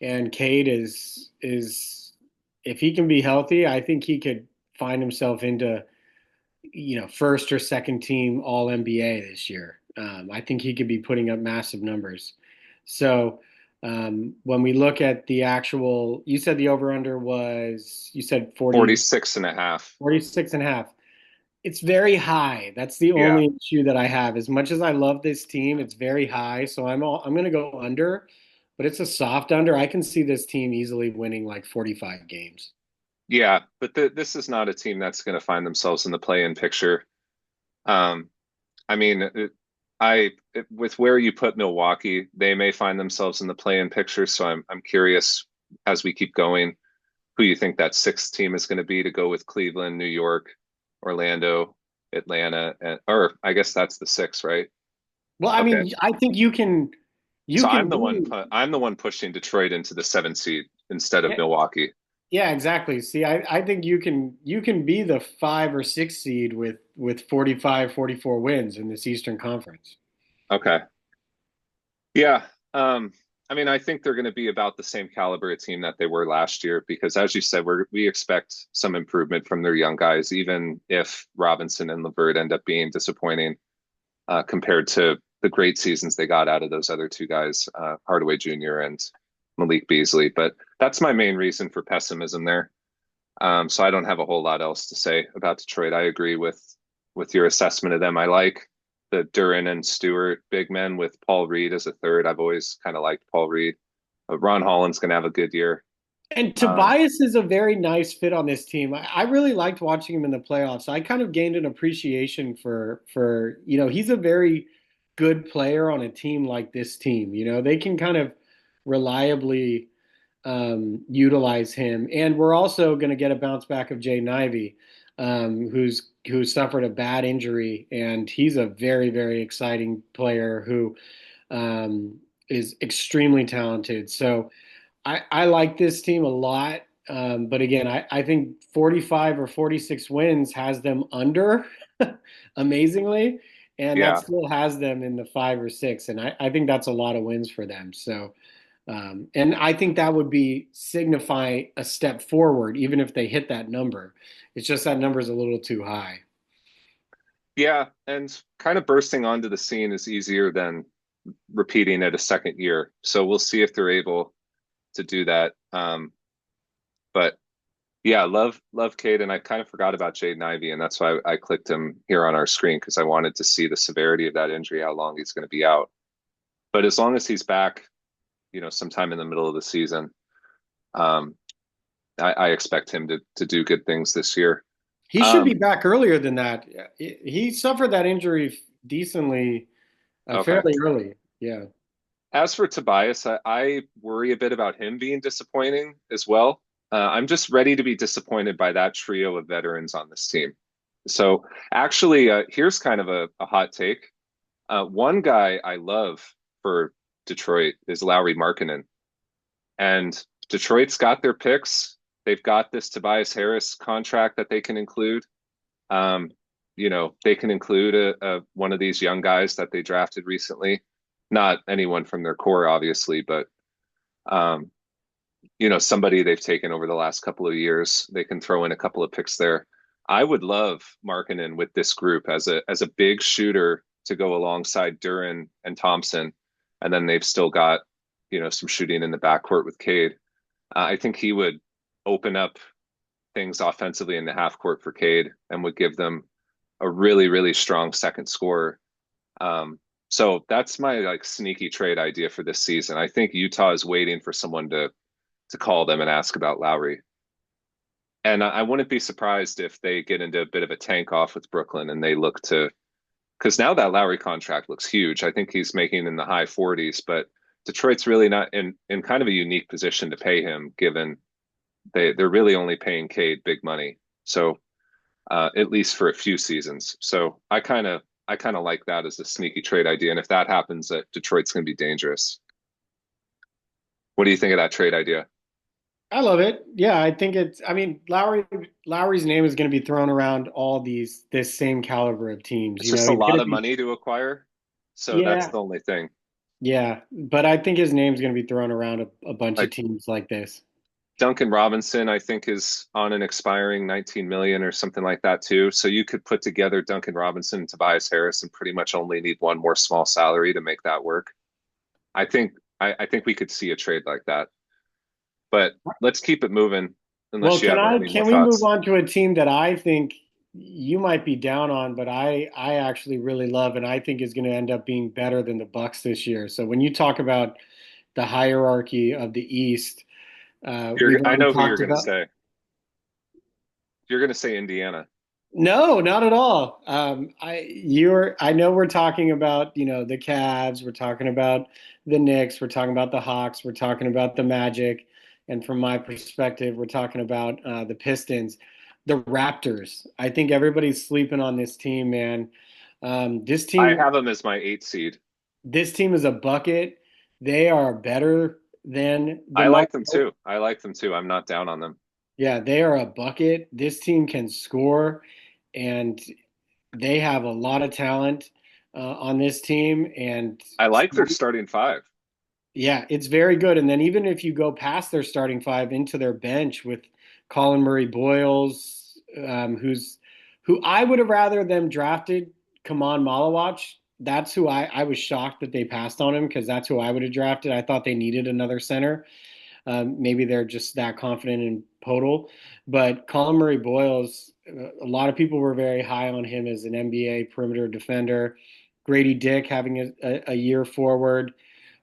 and Cade is if he can be healthy, I think he could find himself into first or second team All NBA this year. I think he could be putting up massive numbers. So when we look at the actual, you said the over under was you said 46 and a half. 46 and a half. It's very high. That's the Yeah. only issue that I have. As much as I love this team, it's very high. So I'm going to go under, but it's a soft under. I can see this team easily winning like 45 games. Yeah. But this is not a team that's going to find themselves in the play-in picture. Um, I mean, with where you put Milwaukee, they may find themselves in the play-in picture. So I'm curious as we keep going, who you think that sixth team is going to be to go with Cleveland, New York, Orlando, Atlanta, or I guess that's the six, right? Well, I Okay. mean, I think you So can be I'm the one pushing Detroit into the seventh seed instead of yeah, Milwaukee. yeah, exactly. See, I think you can be the 5 or 6 seed with 45, 44 wins in this Eastern Conference. Okay. Yeah. I mean, I think they're going to be about the same caliber of team that they were last year because, as you said, we expect some improvement from their young guys, even if Robinson and LeVert end up being disappointing compared to the great seasons they got out of those other two guys, Hardaway Jr. and Malik Beasley. But that's my main reason for pessimism there. So I don't have a whole lot else to say about Detroit. I agree with your assessment of them. I like the Duran and Stewart big men with Paul Reed as a third. I've always kind of liked Paul Reed. Ron Holland's going to have a good year. And Um, Tobias is a very nice fit on this team. I really liked watching him in the playoffs. I kind of gained an appreciation for he's a very good player on a team like this team. They can kind of reliably utilize him. And we're also going to get a bounce back of Jay Ivey, who suffered a bad injury, and he's a very, very exciting player who is extremely talented. So I like this team a lot. But again, I think 45 or 46 wins has them under amazingly, and that yeah, still has them in the 5 or 6. And I think that's a lot of wins for them. So, and I think that would be signify a step forward, even if they hit that number. It's just that number is a little too high. yeah, and kind of bursting onto the scene is easier than repeating it a second year. So we'll see if they're able to do that. But yeah, love Cade, and I kind of forgot about Jaden Ivey, and that's why I clicked him here on our screen because I wanted to see the severity of that injury, how long he's going to be out. But as long as he's back, sometime in the middle of the season, um, I expect him to do good things this year. He should be Um, back earlier than that. He suffered that injury decently, okay. fairly early. Yeah. As for Tobias, I worry a bit about him being disappointing as well. I'm just ready to be disappointed by that trio of veterans on this team. So actually, here's kind of a hot take. One guy I love for Detroit is Lauri Markkanen. And Detroit's got their picks. They've got this Tobias Harris contract that they can include. Um, they can include one of these young guys that they drafted recently. Not anyone from their core, obviously, but um, somebody they've taken over the last couple of years. They can throw in a couple of picks there. I would love Markkinen with this group as a big shooter to go alongside Duran and Thompson, and then they've still got some shooting in the backcourt with Cade. I think he would open up things offensively in the half court for Cade and would give them a really really strong second scorer. So that's my like sneaky trade idea for this season. I think Utah is waiting for someone to call them and ask about Lowry. And I wouldn't be surprised if they get into a bit of a tank off with Brooklyn and they look to, because now that Lowry contract looks huge. I think he's making in the high 40s, but Detroit's really not in kind of a unique position to pay him, given they're really only paying Cade big money. So at least for a few seasons. So I kind of like that as a sneaky trade idea. And if that happens, that Detroit's going to be dangerous. What do you think of that trade idea? I love it. Yeah, I think it's. I mean, Lowry's name is going to be thrown around all this same caliber of teams. It's just a He's lot going to of be. money to acquire. So that's Yeah, the only thing. yeah, but I think his name's going to be thrown around a bunch of Like teams like this. Duncan Robinson, I think, is on an expiring 19 million or something like that too. So you could put together Duncan Robinson and Tobias Harris and pretty much only need one more small salary to make that work. I think we could see a trade like that. But let's keep it moving Well, unless you have any more can we move thoughts. on to a team that I think you might be down on, but I actually really love and I think is going to end up being better than the Bucks this year. So when you talk about the hierarchy of the East, we've I already know who you're talked going to about. say. You're going to say Indiana. No, not at all. I know we're talking about, the Cavs, we're talking about the Knicks, we're talking about the Hawks, we're talking about the Magic, and from my perspective, we're talking about the Pistons, the Raptors. I think everybody's sleeping on this team, man. Um, this I team, have them as my eight seed. this team is a bucket. They are better than the I like Nuggets. them too. I like them too. I'm not down on them. Yeah, they are a bucket. This team can score, and they have a lot of talent on this team. And I like their starting five. yeah, it's very good. And then even if you go past their starting five into their bench with Colin Murray Boyles, who I would have rather them drafted Kaman Malawach. That's who I was shocked that they passed on him because that's who I would have drafted. I thought they needed another center. Maybe they're just that confident in Podol. But Colin Murray Boyles, a lot of people were very high on him as an NBA perimeter defender. Grady Dick having a year forward.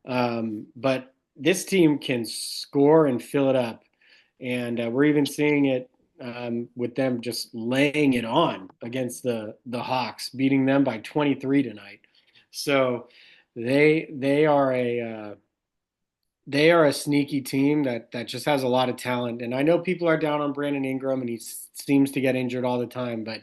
But this team can score and fill it up. And we're even seeing it with them just laying it on against the Hawks, beating them by 23 tonight. So they are a sneaky team that just has a lot of talent. And I know people are down on Brandon Ingram, and he seems to get injured all the time, but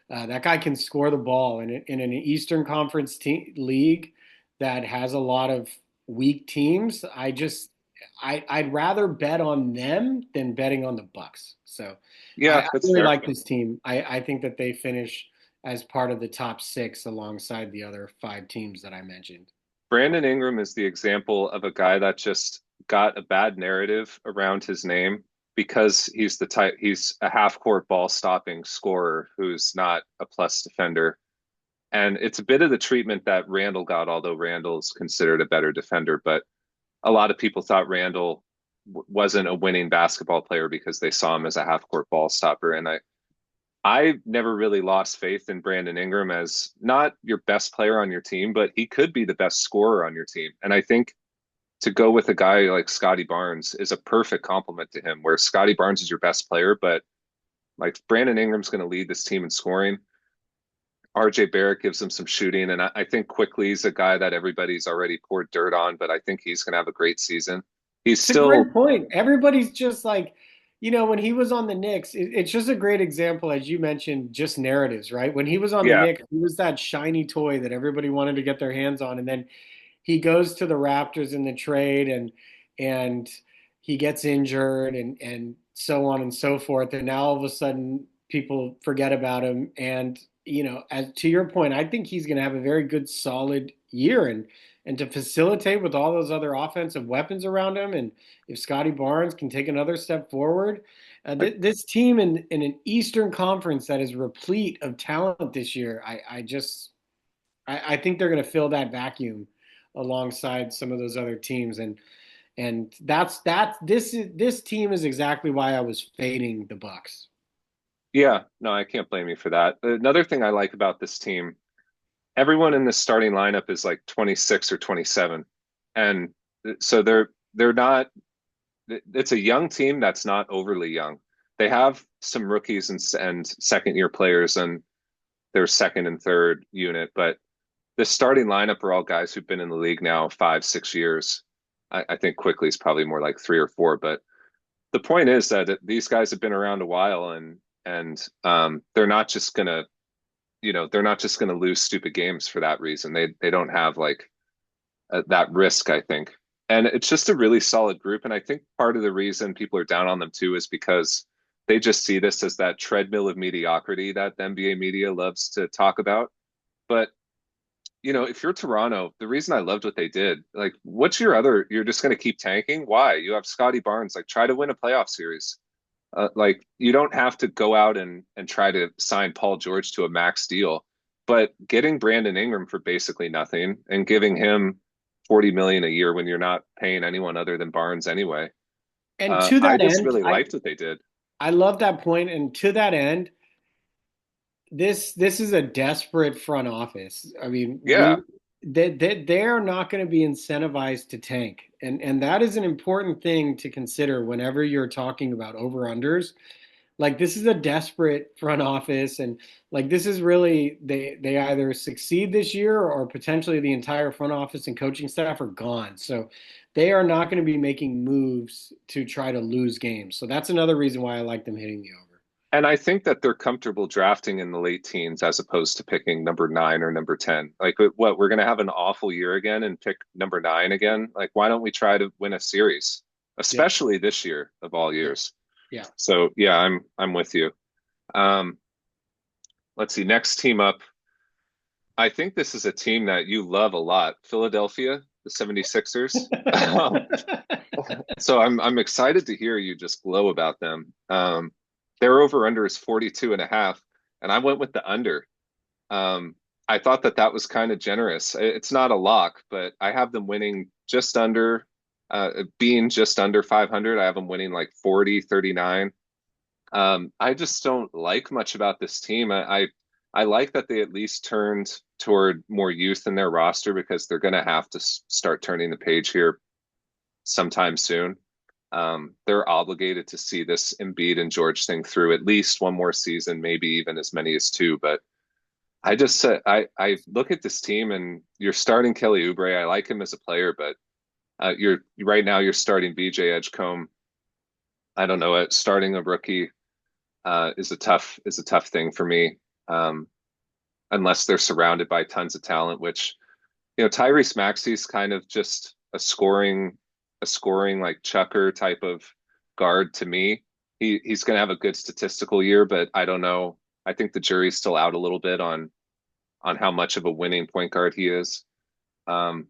that guy can score the ball. And in an Eastern Conference league that has a lot of weak teams, I'd rather bet on them than betting on the Bucks. So Yeah, I that's really fair. like this team. I think that they finish as part of the top six alongside the other five teams that I mentioned. Brandon Ingram is the example of a guy that just got a bad narrative around his name because he's a half court ball stopping scorer who's not a plus defender. And it's a bit of the treatment that Randall got, although Randall's considered a better defender. But a lot of people thought Randall wasn't a winning basketball player because they saw him as a half court ball stopper. And I never really lost faith in Brandon Ingram as not your best player on your team, but he could be the best scorer on your team. And I think to go with a guy like Scotty Barnes is a perfect compliment to him, where Scotty Barnes is your best player, but like Brandon Ingram's going to lead this team in scoring. RJ Barrett gives him some shooting, and I think Quickly's a guy that everybody's already poured dirt on, but I think he's going to have a great season. He's It's a great still, point. Everybody's just like, when he was on the Knicks, it's just a great example, as you mentioned, just narratives, right? When he was on the yeah, Knicks, he was that shiny toy that everybody wanted to get their hands on, and then he goes to the Raptors in the trade, and he gets injured, and so on and so forth, and now all of a sudden people forget about him. And as to your point, I think he's going to have a very good, solid year, and and to facilitate with all those other offensive weapons around him. And if Scotty Barnes can take another step forward, this team in an Eastern Conference that is replete of talent this year, I think they're going to fill that vacuum alongside some of those other teams. And this team is exactly why I was fading the Bucks. Yeah, no, I can't blame you for that. Another thing I like about this team, everyone in the starting lineup is like 26 or 27. And so they're not it's a young team that's not overly young. They have some rookies and second year players and their second and third unit, but the starting lineup are all guys who've been in the league now 5, 6 years. I think quickly is probably more like 3 or 4, but the point is that these guys have been around a while and they're not just gonna they're not just gonna lose stupid games for that reason. They don't have like that risk, I think. And it's just a really solid group. And I think part of the reason people are down on them too is because they just see this as that treadmill of mediocrity that the NBA media loves to talk about. But if you're Toronto, the reason I loved what they did, like, you're just going to keep tanking? Why? You have Scotty Barnes, like, try to win a playoff series. Like, you don't have to go out and try to sign Paul George to a max deal, but getting Brandon Ingram for basically nothing and giving him 40 million a year when you're not paying anyone other than Barnes anyway. And to I that just end, really liked what they did. I love that point. And to that end, this is a desperate front office. I mean, Yeah. they are not going to be incentivized to tank, and that is an important thing to consider whenever you're talking about over unders. Like, this is a desperate front office, and like, this is really, they either succeed this year or potentially the entire front office and coaching staff are gone. So they are not going to be making moves to try to lose games. So that's another reason why I like them hitting the over. And I think that they're comfortable drafting in the late teens as opposed to picking number 9 or number 10. Like, what, we're going to have an awful year again and pick number 9 again? Like, why don't we try to win a series, Yeah, especially this year of all yeah, years? yeah. So yeah, I'm with you. Um, let's see, next team up. I think this is a team that you love a lot, Philadelphia, the 76ers. So I'm excited to hear you just glow about them. Their over under is 42 and a half, and I went with the under. I thought that was kind of generous. It's not a lock, but I have them winning just under, being just under 500. I have them winning like 40, 39. I just don't like much about this team. I like that they at least turned toward more youth in their roster because they're going to have to start turning the page here sometime soon. They're obligated to see this Embiid and George thing through at least one more season, maybe even as many as two. But I just I look at this team and you're starting Kelly Oubre. I like him as a player, but you're right now you're starting VJ Edgecombe. I don't know. Starting a rookie is a tough thing for me, unless they're surrounded by tons of talent. Which Tyrese Maxey's kind of just a scoring like chucker type of guard to me. He's going to have a good statistical year, but I don't know. I think the jury's still out a little bit on how much of a winning point guard he is. Um,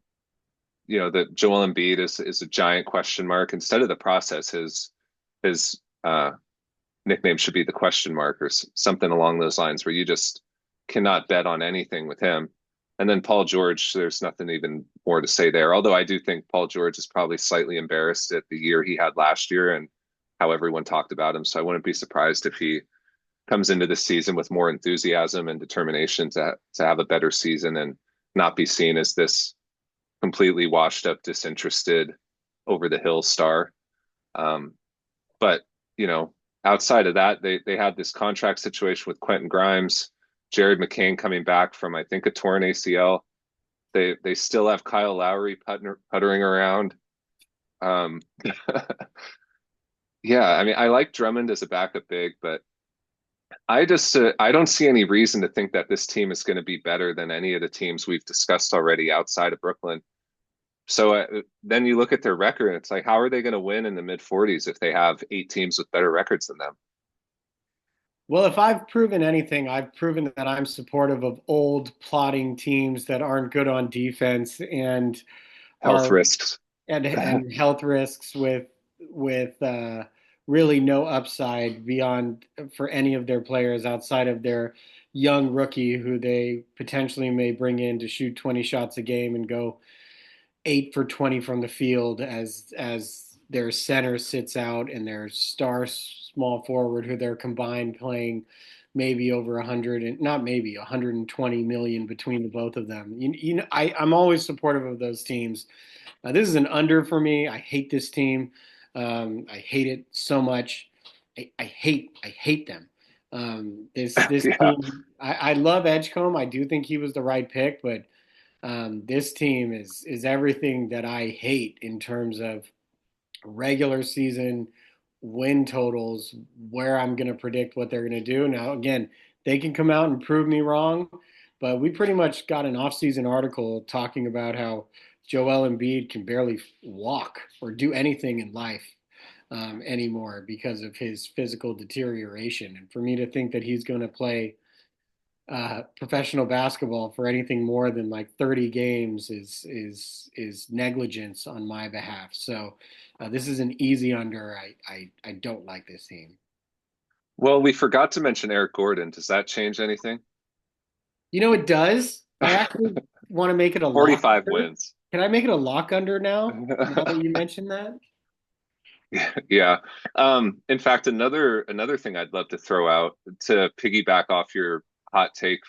that Joel Embiid is a giant question mark. Instead of the process, his nickname should be the question mark or something along those lines, where you just cannot bet on anything with him. And then Paul George, there's nothing even more to say there. Although I do think Paul George is probably slightly embarrassed at the year he had last year and how everyone talked about him. So I wouldn't be surprised if he comes into this season with more enthusiasm and determination to have a better season and not be seen as this completely washed up, disinterested, over the hill star. But outside of that, they had this contract situation with Quentin Grimes, Jared McCain coming back from, I think, a torn ACL. They still have Kyle Lowry puttering around. Um, yeah, I mean, I like Drummond as a backup big, but I don't see any reason to think that this team is going to be better than any of the teams we've discussed already outside of Brooklyn. So then you look at their record, and it's like, how are they going to win in the mid 40s if they have 8 teams with better records than them? Well, if I've proven anything, I've proven that I'm supportive of old plotting teams that aren't good on defense and Health are risks. and health risks with really no upside beyond for any of their players outside of their young rookie who they potentially may bring in to shoot 20 shots a game and go 8 for 20 from the field as their center sits out and their star small forward who they're combined playing maybe over 100 and not maybe 120 million between the both of them. I'm always supportive of those teams. This is an under for me. I hate this team. I hate it so much. I hate them. This Yeah. team. I love Edgecombe. I do think he was the right pick, but this team is everything that I hate in terms of regular season win totals, where I'm going to predict what they're going to do. Now, again, they can come out and prove me wrong, but we pretty much got an off-season article talking about how Joel Embiid can barely walk or do anything in life anymore because of his physical deterioration. And for me to think that he's going to play professional basketball for anything more than like 30 games is negligence on my behalf. So this is an easy under. I don't like this team. Well, we forgot to mention Eric Gordon. Does that change anything? It does. I actually want to make it a lock 45 under. wins. Can I make it a lock under now? Now that you mentioned that? Yeah. In fact, another thing I'd love to throw out to piggyback off your hot take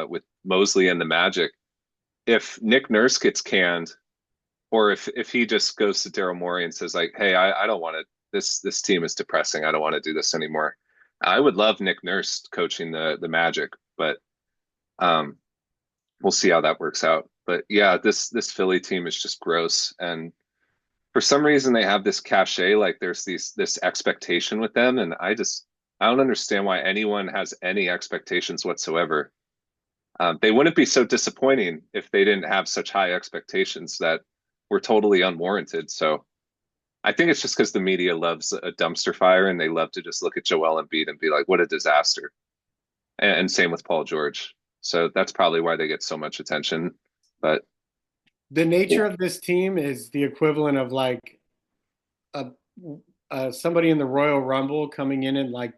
with Mosley and the Magic. If Nick Nurse gets canned, or if he just goes to Daryl Morey and says like, "Hey, I don't want to. This team is depressing. I don't want to do this anymore." I would love Nick Nurse coaching the Magic, but um, we'll see how that works out. But yeah, this Philly team is just gross, and for some reason they have this cachet, like there's this expectation with them, and I don't understand why anyone has any expectations whatsoever. They wouldn't be so disappointing if they didn't have such high expectations that were totally unwarranted. So I think it's just because the media loves a dumpster fire and they love to just look at Joel Embiid and be like, "What a disaster!" And same with Paul George. So that's probably why they get so much attention. But The nature of this team is the equivalent of like a, somebody in the Royal Rumble coming in like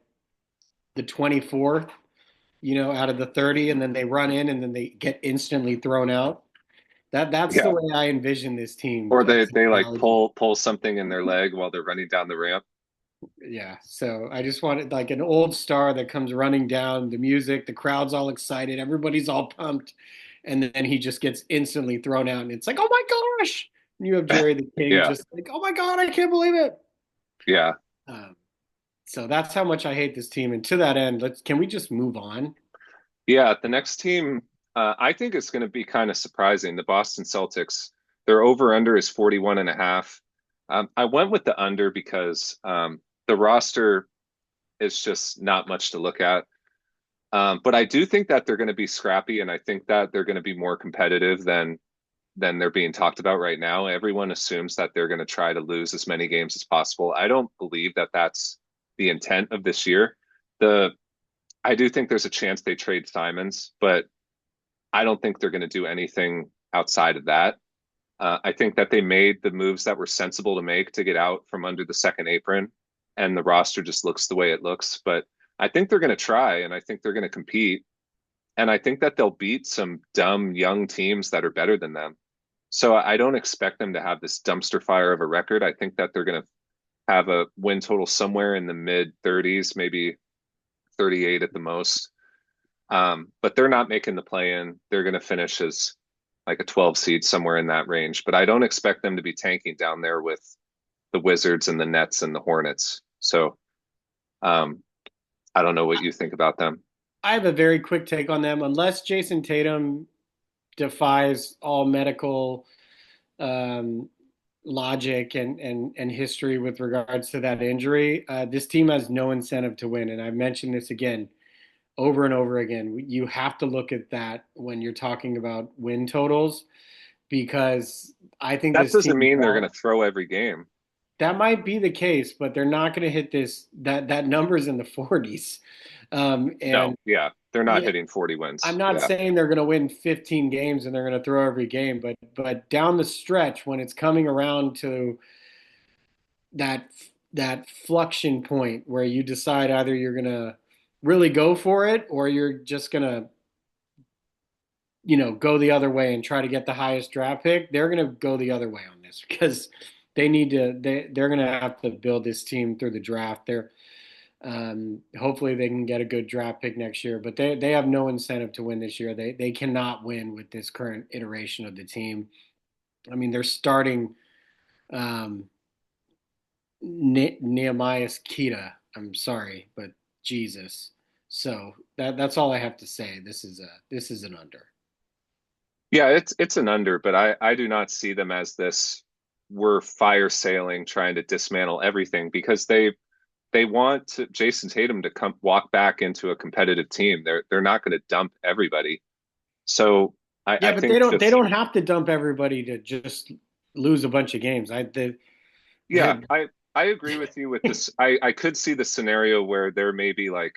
the 24th, out of the 30, and then they run in and then they get instantly thrown out. That's the yeah, way I envision this team or as they like value. pull something in their leg while they're running down the ramp. Yeah. So I just wanted like an old star that comes running down, the music, the crowd's all excited, everybody's all pumped, and then he just gets instantly thrown out, and it's like, oh my gosh. And you have Jerry the King Yeah, just like, oh my God, I can't believe it. yeah, Um, so that's how much I hate this team. And to that end, can we just move on? yeah. The next team, I think it's going to be kind of surprising. The Boston Celtics, their over under is 41 and a half. I went with the under because the roster is just not much to look at. But I do think that they're going to be scrappy, and I think that they're going to be more competitive than they're being talked about right now. Everyone assumes that they're going to try to lose as many games as possible. I don't believe that that's the intent of this year. The I do think there's a chance they trade Simons, but I don't think they're going to do anything outside of that. I think that they made the moves that were sensible to make to get out from under the second apron, and the roster just looks the way it looks. But I think they're going to try, and I think they're going to compete, and I think that they'll beat some dumb young teams that are better than them. So I don't expect them to have this dumpster fire of a record. I think that they're going to have a win total somewhere in the mid 30s, maybe 38 at the most. But they're not making the play in. They're going to finish as like a 12 seed somewhere in that range. But I don't expect them to be tanking down there with the Wizards and the Nets and the Hornets. So um, I don't know what you think about them. I have a very quick take on them. Unless Jason Tatum defies all medical um, logic and history with regards to that injury, this team has no incentive to win. And I've mentioned this again over and over again. You have to look at that when you're talking about win totals because I think That this doesn't team, mean they're going to throw every game. that might be the case, but they're not going to hit that number's in the 40s. No, And yeah, they're not yeah, hitting 40 I'm wins. not Yeah. saying they're going to win 15 games and they're going to throw every game, but down the stretch when it's coming around to that that fluxion point where you decide either you're going to really go for it or you're just going to go the other way and try to get the highest draft pick, they're going to go the other way on this because they're going to have to build this team through the draft. Hopefully they can get a good draft pick next year, but they have no incentive to win this year. They cannot win with this current iteration of the team. I mean, they're starting um, Nehemiah Kita. I'm sorry, but Jesus. So that's all I have to say. This is an under. Yeah, it's an under, but I do not see them as this we're fire sailing trying to dismantle everything because they want Jason Tatum to come walk back into a competitive team. They're not going to dump everybody. So Yeah, I but they think don't they this don't have to dump everybody to just lose a bunch of games. yeah, The I agree with you with this. I could see the scenario where there may be like,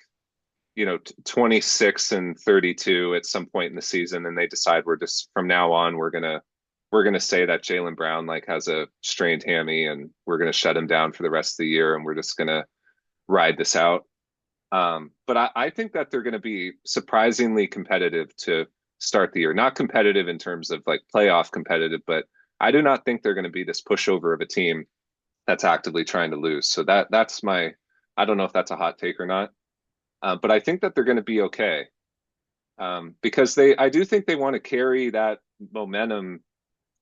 26 and 32 at some point in the season, and they decide we're just from now on we're gonna say that Jaylen Brown like has a strained hammy and we're gonna shut him down for the rest of the year and we're just gonna ride this out. But I think that they're gonna be surprisingly competitive to start the year. Not competitive in terms of like playoff competitive, but I do not think they're gonna be this pushover of a team that's actively trying to lose. So that's my I don't know if that's a hot take or not. But I think that they're going to be okay because I do think they want to carry that momentum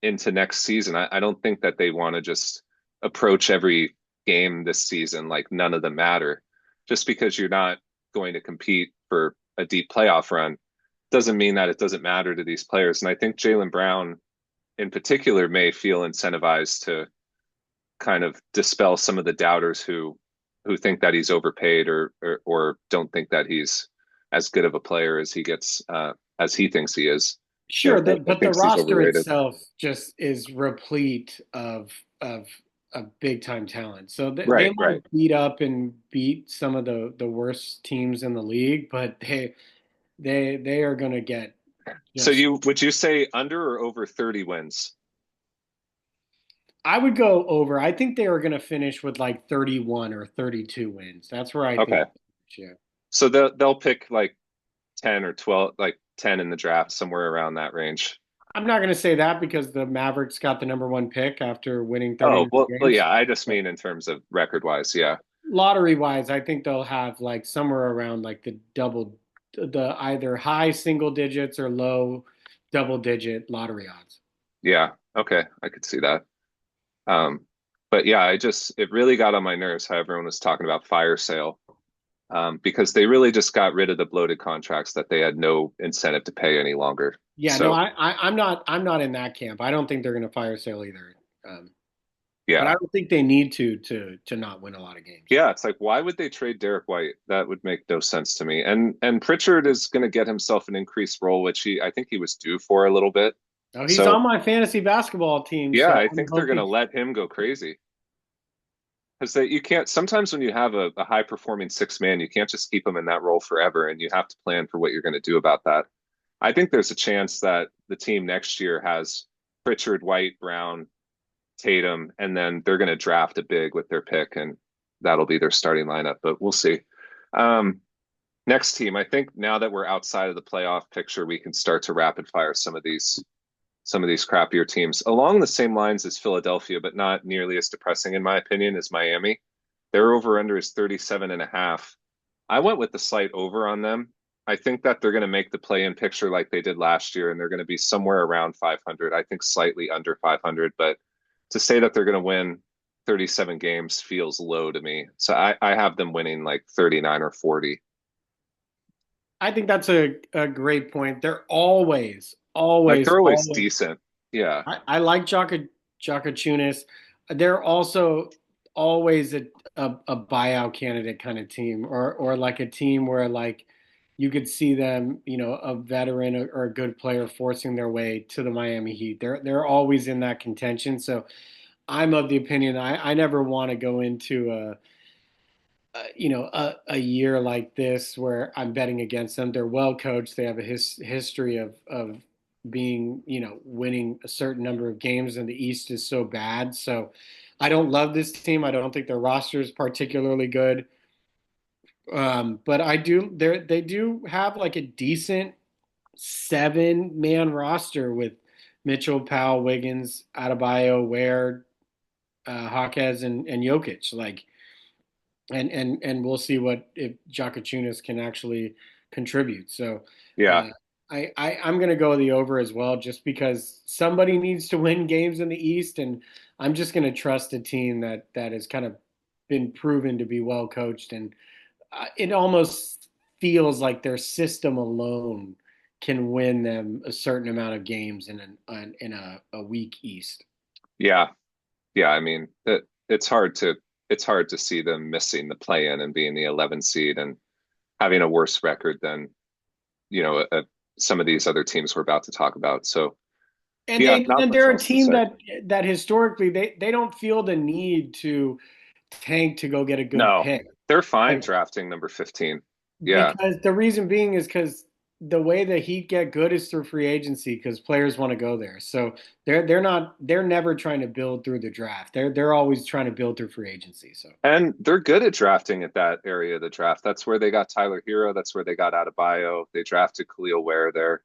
into next season. I don't think that they want to just approach every game this season like none of them matter. Just because you're not going to compete for a deep playoff run doesn't mean that it doesn't matter to these players. And I think Jaylen Brown in particular may feel incentivized to kind of dispel some of the doubters who think that he's overpaid or don't think that he's as good of a player as he gets as he thinks he is. Sure, That but the thinks he's roster overrated. itself just is replete of big time talent. So they Right, right. might beat up and beat some of the worst teams in the league, but they are going to get So just. you would you say under or over 30 wins? I would go over. I think they are going to finish with like 31 or 32 wins. That's where I think. Okay. Yeah. So they'll pick like 10 or 12, like 10 in the draft, somewhere around that range. I'm not going to say that because the Mavericks got the number one pick after winning Oh, 39 well, games. yeah, I just But mean in terms of record wise, yeah. lottery wise, I think they'll have like somewhere around like the either high single digits or low double digit lottery odds. Yeah. Okay. I could see that. Um, but yeah, it really got on my nerves how everyone was talking about fire sale because they really just got rid of the bloated contracts that they had no incentive to pay any longer. Yeah, no, So I'm not in that camp. I don't think they're going to fire sale either. Um, but yeah, I don't think they need to not win a lot of games. yeah, it's like why would they trade Derek White? That would make no sense to me. And Pritchard is going to get himself an increased role, which I think he was due for a little bit. Oh, he's So on my fantasy basketball team, yeah, so I I'm think they're going to hoping. let him go crazy because you can't. Sometimes when you have a high performing six man, you can't just keep him in that role forever, and you have to plan for what you're going to do about that. I think there's a chance that the team next year has Pritchard, White, Brown, Tatum, and then they're going to draft a big with their pick, and that'll be their starting lineup. But we'll see. Um, Next team, I think now that we're outside of the playoff picture, we can start to rapid fire some of these crappier teams along the same lines as Philadelphia, but not nearly as depressing in my opinion as Miami. Their over under is 37 and a half. I went with the slight over on them. I think that they're going to make the play in picture like they did last year, and they're going to be somewhere around 500. I think slightly under 500, but to say that they're going to win 37 games feels low to me. So I have them winning like 39 or 40. I think that's a great point. They're Like they're always always. decent. Yeah. I like Jaka Chunis. They're also always a buyout candidate kind of team, or like a team where like you could see them, a veteran or a good player forcing their way to the Miami Heat. They're always in that contention. So I'm of the opinion I never want to go into a year like this where I'm betting against them. They're well coached. They have a history of being, winning a certain number of games, and the East is so bad. So I don't love this team. I don't think their roster is particularly good. But they do have like a decent 7-man roster with Mitchell, Powell, Wiggins, Adebayo, Ware, Hawkes, and Jokic. Like, and we'll see what if Jakachunas can actually contribute. So Yeah. uh, I'm going to go the over as well, just because somebody needs to win games in the East, and I'm just going to trust a team that has kind of been proven to be well coached, and it almost feels like their system alone can win them a certain amount of games in a weak East. Yeah. Yeah. I mean, it's hard to see them missing the play-in and being the 11 seed and having a worse record than, some of these other teams we're about to talk about. So, And yeah, they not and much they're a else to team say. that historically they don't feel the need to tank to go get a good No, pick. they're fine Like, drafting number 15. Yeah. because the reason being is because the way the Heat get good is through free agency because players want to go there. So they're never trying to build through the draft. They're always trying to build through free agency. So And they're good at drafting at that area of the draft. That's where they got Tyler Hero. That's where they got Adebayo. They drafted Khalil Ware there.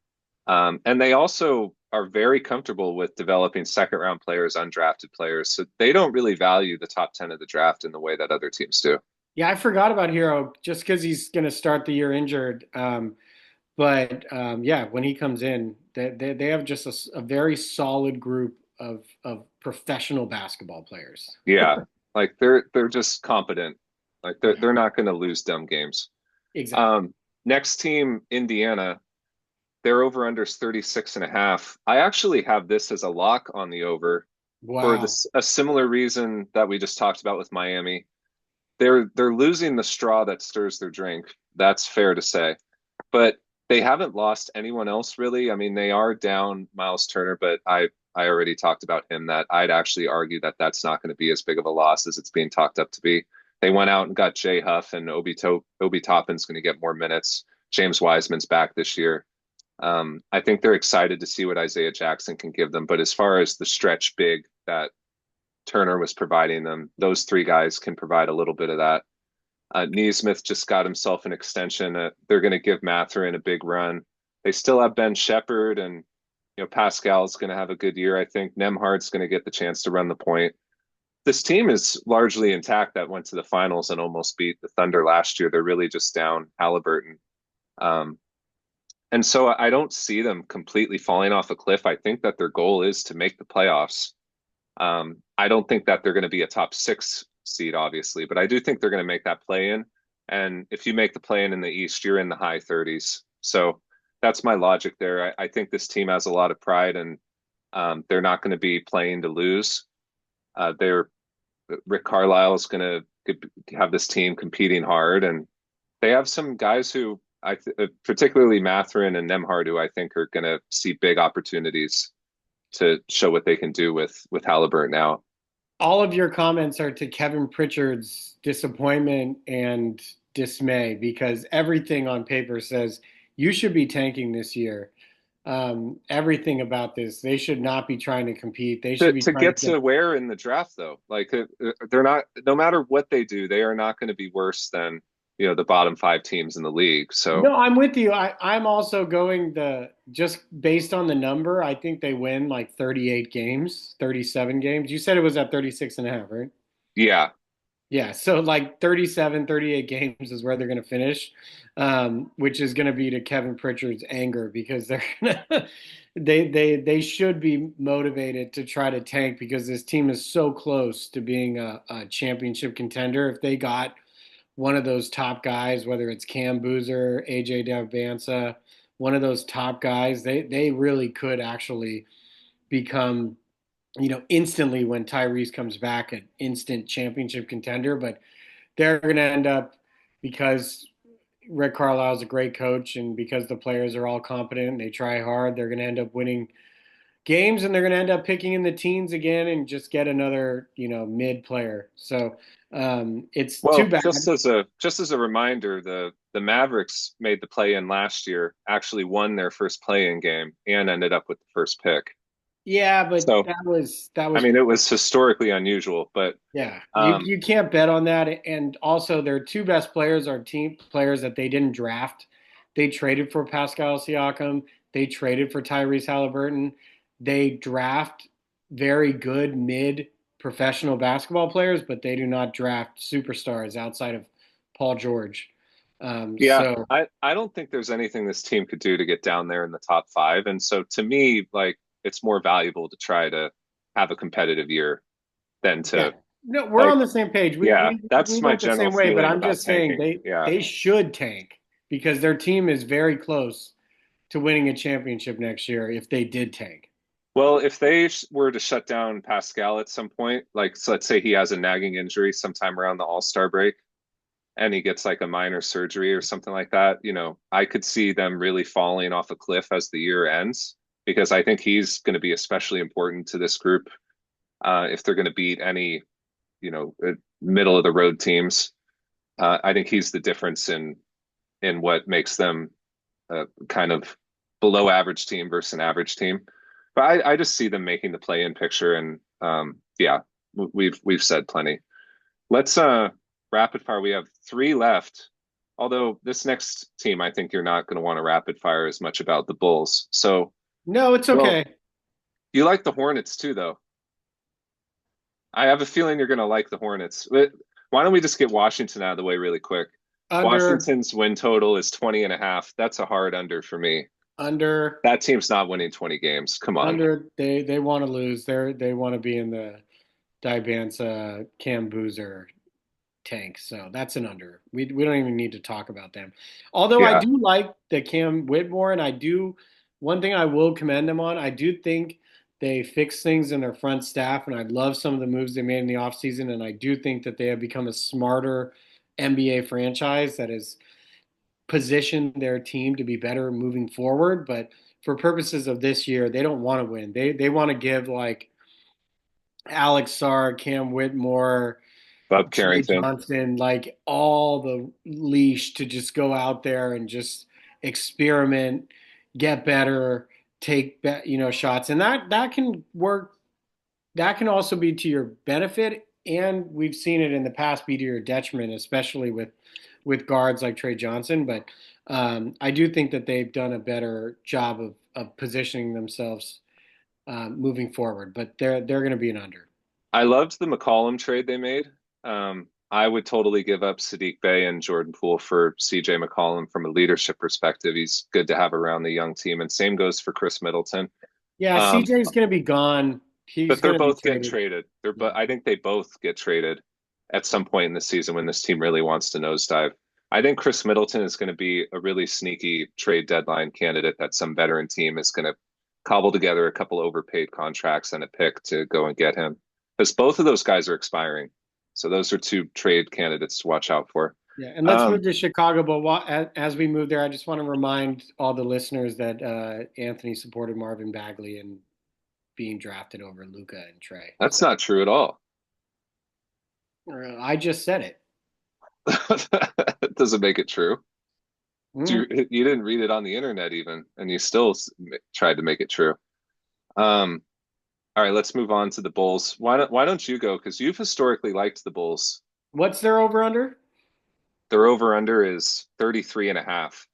And they also are very comfortable with developing second round players, undrafted players. So they don't really value the top 10 of the draft in the way that other teams do. yeah, I forgot about Hero just because he's going to start the year injured. But yeah, when he comes in, they have just a very solid group of professional basketball players. Yeah. Like they're just competent. Like they're Yeah, they're not going to lose dumb games. exactly. Um, Next team, Indiana, their over under is 36 and a half. I actually have this as a lock on the over for Wow. this a similar reason that we just talked about with Miami. They're losing the straw that stirs their drink. That's fair to say. But they haven't lost anyone else really. I mean, they are down Miles Turner, but I already talked about him that I'd actually argue that that's not going to be as big of a loss as it's being talked up to be. They went out and got Jay Huff and Obi Toppin's going to get more minutes. James Wiseman's back this year. I think they're excited to see what Isaiah Jackson can give them. But as far as the stretch big that Turner was providing them, those three guys can provide a little bit of that. Neesmith just got himself an extension. They're going to give Mathurin a big run. They still have Ben Shepherd, and Pascal's going to have a good year. I think Nemhard's going to get the chance to run the point. This team is largely intact that went to the finals and almost beat the Thunder last year. They're really just down Halliburton. Um, and so I don't see them completely falling off a cliff. I think that their goal is to make the playoffs. I don't think that they're going to be a top six seed, obviously, but I do think they're going to make that play in. And if you make the play in the East, you're in the high 30s. So that's my logic there. I think this team has a lot of pride, and they're not going to be playing to lose. They're Rick Carlisle is going to have this team competing hard, and they have some guys who particularly Mathurin and Nemhard, who I think are going to see big opportunities to show what they can do with Halliburton now. All of your comments are to Kevin Pritchard's disappointment and dismay because everything on paper says you should be tanking this year. Everything about this, they should not be trying to compete. They should be To trying to get get. to where in the draft though, like they're not. No matter what they do, they are not going to be worse than the bottom five teams in the league. So No, I'm with you. I'm also going the just based on the number. I think they win like 38 games, 37 games. You said it was at 36 and a half, right? yeah, Yeah, so like 37, 38 games is where they're going to finish, which is going to be to Kevin Pritchard's anger because they're gonna, they should be motivated to try to tank because this team is so close to being a championship contender. If they got one of those top guys, whether it's Cam Boozer, AJ Davansa, one of those top guys, they really could actually become, instantly when Tyrese comes back, an instant championship contender. But they're going to end up because Rick Carlisle is a great coach and because the players are all competent, they try hard. They're going to end up winning games, and they're going to end up picking in the teens again and just get another, mid player. So it's too Well, bad. just as a reminder, the Mavericks made the play-in last year, actually won their first play-in game, and ended up with the first pick. Yeah, but So, that I was mean, it was historically unusual, but yeah. You um, you can't bet on that. And also, their two best players are team players that they didn't draft. They traded for Pascal Siakam. They traded for Tyrese Halliburton. They draft very good mid professional basketball players, but they do not draft superstars outside of Paul George. yeah, So I don't think there's anything this team could do to get down there in the top five. And so to me, like it's more valuable to try to have a competitive year than yeah, to no, we're like, on the same page. We yeah, we we that's my went the general same way, but feeling I'm about just saying tanking. they Yeah. they should tank because their team is very close to winning a championship next year if they did tank. Well, if they were to shut down Pascal at some point, like so let's say he has a nagging injury sometime around the All-Star break and he gets like a minor surgery or something like that, I could see them really falling off a cliff as the year ends because I think he's going to be especially important to this group if they're going to beat any, middle of the road teams. I think he's the difference in what makes them a kind of below average team versus an average team. But I just see them making the play in picture, and yeah, we've said plenty. Let's rapid fire. We have three left. Although this next team, I think you're not going to want to rapid fire as much about the Bulls. So, No, it's well, okay. you like the Hornets too, though. I have a feeling you're going to like the Hornets. Why don't we just get Washington out of the way really quick? Under Washington's win total is 20 and a half. That's a hard under for me. under That team's not winning 20 games. Come on. under they want to lose. They want to be in the Dibanza Cam Boozer tank. So that's an under. We don't even need to talk about them. Although I Yeah. do like the Cam Whitmore, and I do one thing I will commend them on. I do think they fix things in their front staff, and I love some of the moves they made in the offseason, and I do think that they have become a smarter NBA franchise that has positioned their team to be better moving forward. But for purposes of this year, they don't want to win. They want to give like Alex Sarr, Cam Whitmore, Bob Trey Carrington. Johnson, like all the leash to just go out there and just experiment, get better, take shots, and that can work. That can also be to your benefit, and we've seen it in the past be to your detriment, especially with guards like Trey Johnson. But I do think that they've done a better job of positioning themselves moving forward. But they're going to be an under. I loved the McCollum trade they made. I would totally give up Sadiq Bey and Jordan Poole for CJ McCollum from a leadership perspective. He's good to have around the young team, and same goes for Chris Middleton. Yeah, Um, CJ's going to be gone. He's but they're going to be both getting traded. traded. They're Yeah. but I think they both get traded at some point in the season when this team really wants to nosedive. I think Chris Middleton is going to be a really sneaky trade deadline candidate that some veteran team is going to cobble together a couple overpaid contracts and a pick to go and get him. Because both of those guys are expiring. So those are two trade candidates to watch out for. Yeah, and let's move Um, to Chicago. But as we move there, I just want to remind all the listeners that Anthony supported Marvin Bagley and being drafted over Luca and Trey. that's So not true at all. I just said it. It doesn't make it true. Mhm. You didn't read it on the internet even, and you still tried to make it true. Um, all right, let's move on to the Bulls. Why don't you go? Because you've historically liked the Bulls. What's their over under? Their over under is 33 and a half.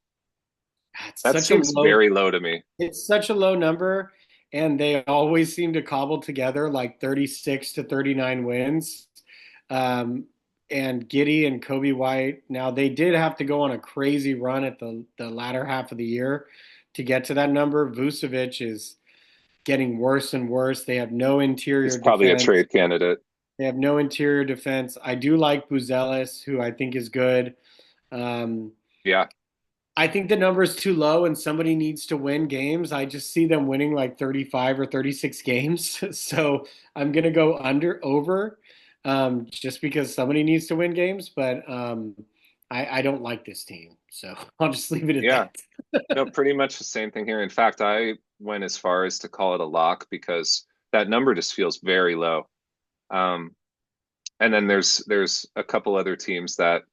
It's That such a seems low. very low to me. It's such a low number, and they always seem to cobble together like 36 to 39 wins. Um, and Giddy and Kobe White. Now they did have to go on a crazy run at the latter half of the year to get to that number. Vucevic is getting worse and worse. They have no He's interior probably a defense. trade candidate. They have no interior defense. I do like Buzelis, who I think is good. Um, Yeah, I think the number is too low and somebody needs to win games. I just see them winning like 35 or 36 games. So I'm going to go over just because somebody needs to win games. But I don't like this team. So I'll just leave it at Yeah, that. no, pretty much the same thing here. In fact, I went as far as to call it a lock because that number just feels very low. Um, and then there's a couple other teams that,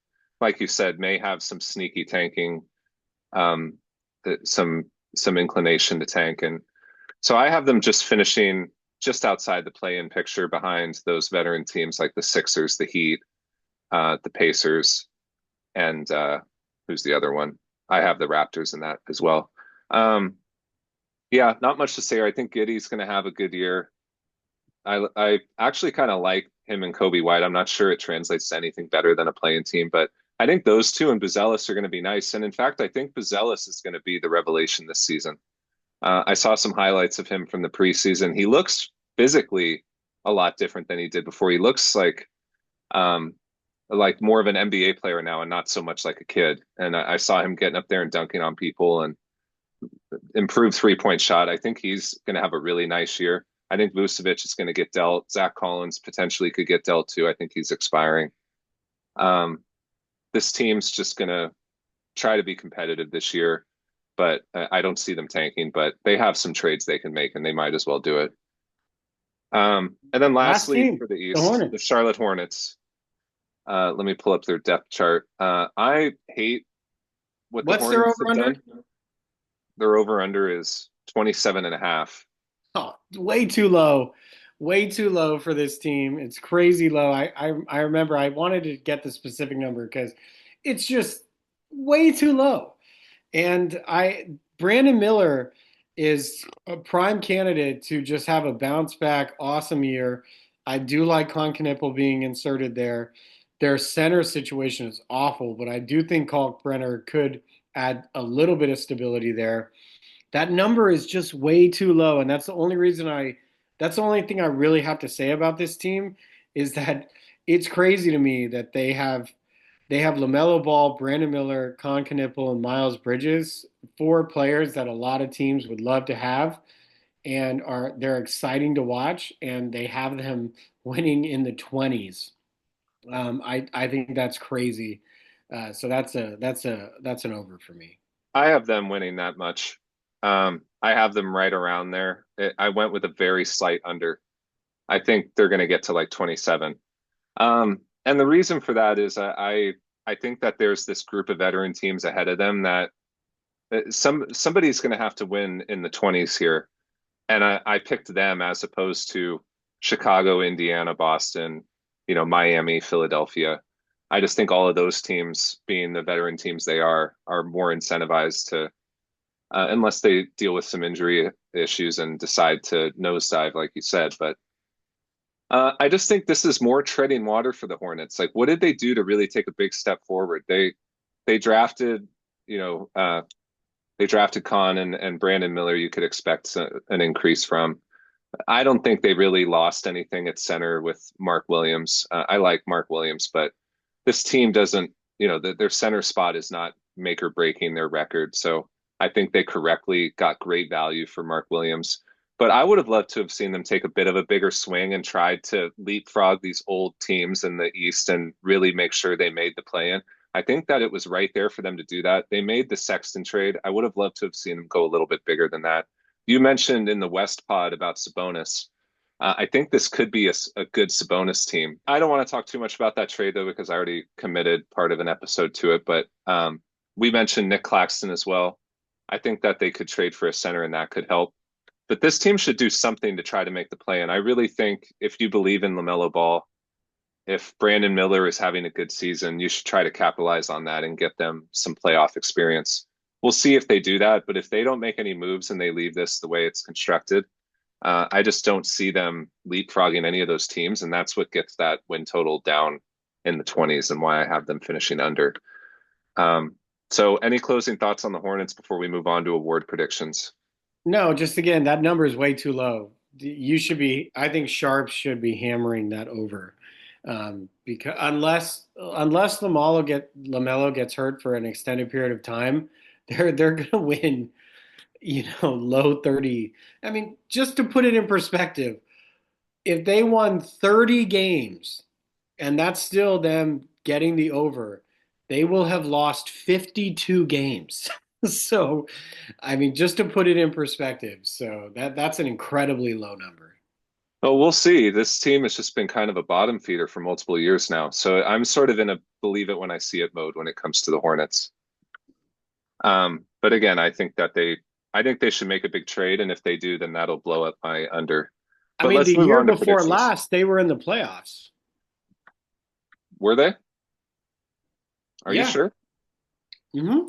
like you said, may have some sneaky tanking, um, some inclination to tank, and so I have them just finishing just outside the play-in picture behind those veteran teams like the Sixers, the Heat, the Pacers, and who's the other one? I have the Raptors in that as well. Um, yeah, not much to say. I think Giddy's going to have a good year. I actually kind of like him and Kobe White. I'm not sure it translates to anything better than a playing team, but I think those two and Buzelis are going to be nice. And in fact, I think Buzelis is going to be the revelation this season. I saw some highlights of him from the preseason. He looks physically a lot different than he did before. He looks um, like more of an NBA player now and not so much like a kid. And I saw him getting up there and dunking on people and improved 3-point shot. I think he's going to have a really nice year. I think Vucevic is going to get dealt. Zach Collins potentially could get dealt too. I think he's expiring. Um, this team's just going to try to be competitive this year, but I don't see them tanking. But they have some trades they can make, and they might as well do it. And then Last lastly, team, for the the East, the Hornets. Charlotte Hornets. Let me pull up their depth chart. I hate what the What's their Hornets over have under? done. Their over under is 27 and a half. Oh, way too low. Way too low for this team. It's crazy low. I remember I wanted to get the specific number because it's just way too low. And I Brandon Miller is a prime candidate to just have a bounce back, awesome year. I do like Knippel being inserted there. Their center situation is awful, but I do think Kalkbrenner could add a little bit of stability there. That number is just way too low, and that's the only thing I really have to say about this team is that it's crazy to me that they have LaMelo Ball, Brandon Miller, Knippel, and Miles Bridges, four players that a lot of teams would love to have and they're exciting to watch, and they have them winning in the 20s. I think that's crazy. So that's an over for me. I have them winning that much. I have them right around there. I went with a very slight under. I think they're going to get to like 27. And the reason for that is I think that there's this group of veteran teams ahead of them that somebody's going to have to win in the 20s here. And I picked them as opposed to Chicago, Indiana, Boston, Miami, Philadelphia. I just think all of those teams, being the veteran teams they are more incentivized to, unless they deal with some injury issues and decide to nosedive, like you said. But I just think this is more treading water for the Hornets. Like, what did they do to really take a big step forward? They drafted, you know, they drafted Khan and Brandon Miller. You could expect an increase from. I don't think they really lost anything at center with Mark Williams. I like Mark Williams, but this team doesn't, their center spot is not make or breaking their record. So I think they correctly got great value for Mark Williams. But I would have loved to have seen them take a bit of a bigger swing and tried to leapfrog these old teams in the East and really make sure they made the play in. I think that it was right there for them to do that. They made the Sexton trade. I would have loved to have seen them go a little bit bigger than that. You mentioned in the West pod about Sabonis. I think this could be a good Sabonis team. I don't want to talk too much about that trade though, because I already committed part of an episode to it. But we mentioned Nick Claxton as well. I think that they could trade for a center and that could help. But this team should do something to try to make the play. And I really think if you believe in LaMelo Ball, if Brandon Miller is having a good season, you should try to capitalize on that and get them some playoff experience. We'll see if they do that. But if they don't make any moves and they leave this the way it's constructed, I just don't see them leapfrogging any of those teams. And that's what gets that win total down in the 20s and why I have them finishing under. So any closing thoughts on the Hornets before we move on to award predictions? No, just again, that number is way too low. I think Sharps should be hammering that over. Because unless Lamelo gets hurt for an extended period of time, they're gonna win, low 30. I mean, just to put it in perspective, if they won 30 games and that's still them getting the over, They will have lost 52 games. So, I mean, just to put it in perspective, so that's an incredibly low number. Oh, we'll see. This team has just been kind of a bottom feeder for multiple years now. So I'm sort of in a believe it when I see it mode when it comes to the Hornets. But again, I think they should make a big trade, and if they do, then that'll blow up my under. I But mean, let's the move year on to before predictions. last, they were in the playoffs. Were they? Are you Yeah. sure? hmm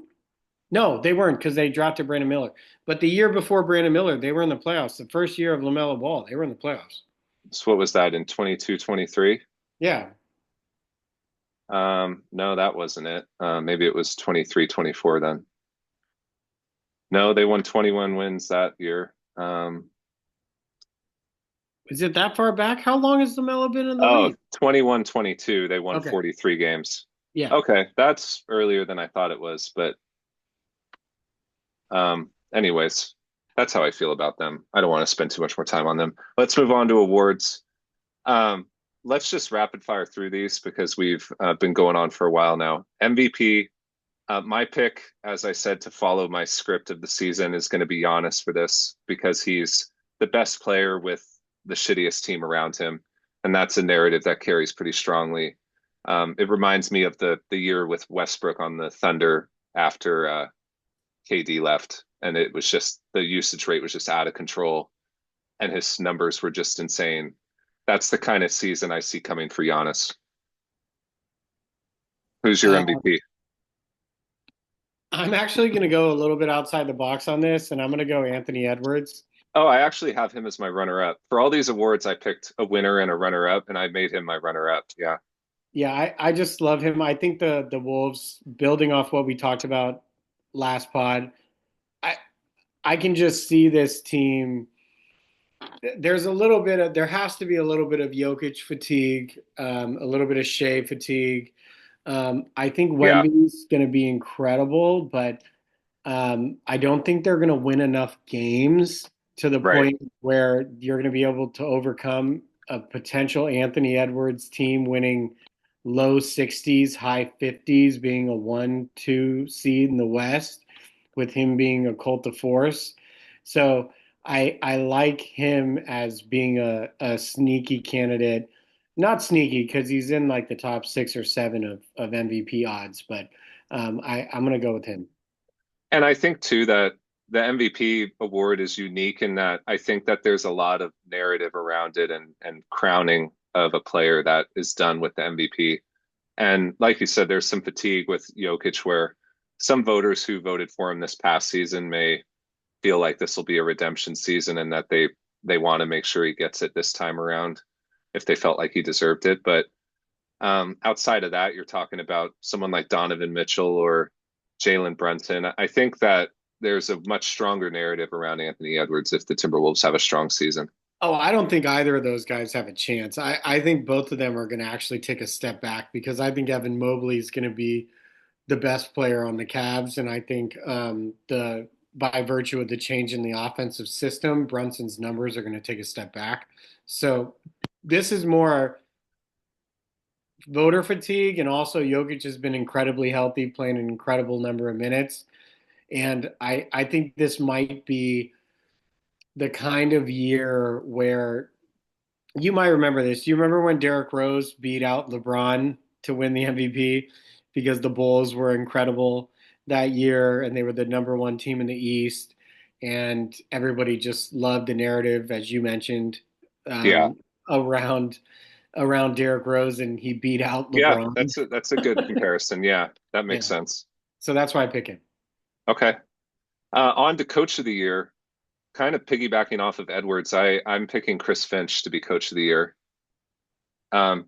No, they weren't because they drafted Brandon Miller. But the year before Brandon Miller, they were in the playoffs. The first year of LaMelo Ball, they were in the playoffs. So what was that in 22, 23? Yeah. No, that wasn't it. Maybe it was 23, 24 then. No, they won 21 wins that year. Is it that far back? How long has LaMelo been in the Oh, league? 21, 22. They won Okay. 43 games. Yeah. Okay, that's earlier than I thought it was, but anyways, that's how I feel about them. I don't want to spend too much more time on them. Let's move on to awards. Um, let's just rapid fire through these because we've been going on for a while now. MVP, my pick, as I said, to follow my script of the season is going to be Giannis for this because he's the best player with the shittiest team around him, and that's a narrative that carries pretty strongly. It reminds me of the year with Westbrook on the Thunder after KD left, and it was just the usage rate was just out of control, and his numbers were just insane. That's the kind of season I see coming for Giannis. Who's your Uh, MVP? I'm actually going to go a little bit outside the box on this, and I'm going to go Anthony Edwards. Oh, I actually have him as my runner-up. For all these awards, I picked a winner and a runner-up, and I made him my runner-up. Yeah. Yeah, I just love him. I think the Wolves, building off what we talked about last pod, I I can just see this team. There has to be a little bit of Jokic fatigue, a little bit of Shea fatigue. I think Yeah, Wemby's going to be incredible, but I don't think they're going to win enough games to the right. point where you're going to be able to overcome a potential Anthony Edwards team winning low 60s, high 50s, being a 1-2 seed in the West, with him being a cult of force. So I like him as being a sneaky candidate. Not sneaky because he's in like the top 6 or 7 of MVP odds, but I'm going to go with him. And I think too that the MVP award is unique in that I think that there's a lot of narrative around it and crowning of a player that is done with the MVP. And like you said, there's some fatigue with Jokic where some voters who voted for him this past season may feel like this will be a redemption season and that they want to make sure he gets it this time around if they felt like he deserved it. But outside of that, you're talking about someone like Donovan Mitchell or Jalen Brunson. I think that there's a much stronger narrative around Anthony Edwards if the Timberwolves have a strong season. Oh, I don't think either of those guys have a chance. I think both of them are going to actually take a step back because I think Evan Mobley is going to be the best player on the Cavs, and I think the by virtue of the change in the offensive system, Brunson's numbers are going to take a step back. So this is more voter fatigue, and also Jokic has been incredibly healthy, playing an incredible number of minutes, and I think this might be the kind of year where you might remember this. Do you remember when Derrick Rose beat out LeBron to win the MVP because the Bulls were incredible that year and they were the number one team in the East, and everybody just loved the narrative, as you mentioned, Yeah. um, around around Derrick Rose, and he beat out Yeah, LeBron. that's a good comparison. Yeah, that Yeah, makes sense. so that's why I pick him. Okay. On to coach of the year, kind of piggybacking off of Edwards, I'm picking Chris Finch to be coach of the year.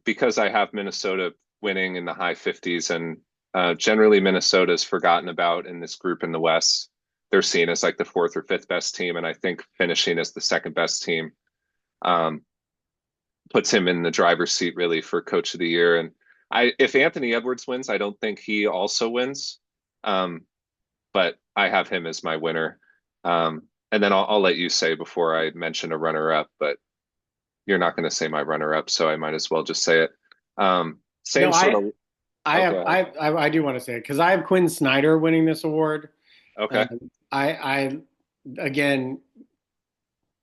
Because I have Minnesota winning in the high 50s, and generally Minnesota's forgotten about in this group in the West. They're seen as like the fourth or fifth best team, and I think finishing as the second best team um, puts him in the driver's seat really for coach of the year. And if Anthony Edwards wins, I don't think he also wins, um, but I have him as my winner. And then I'll let you say before I mention a runner up, but you're not going to say my runner up, so I might as well just say it. No, Same sort of. I Oh, have go ahead. I do want to say it because I have Quinn Snyder winning this award. Okay. Um, I again,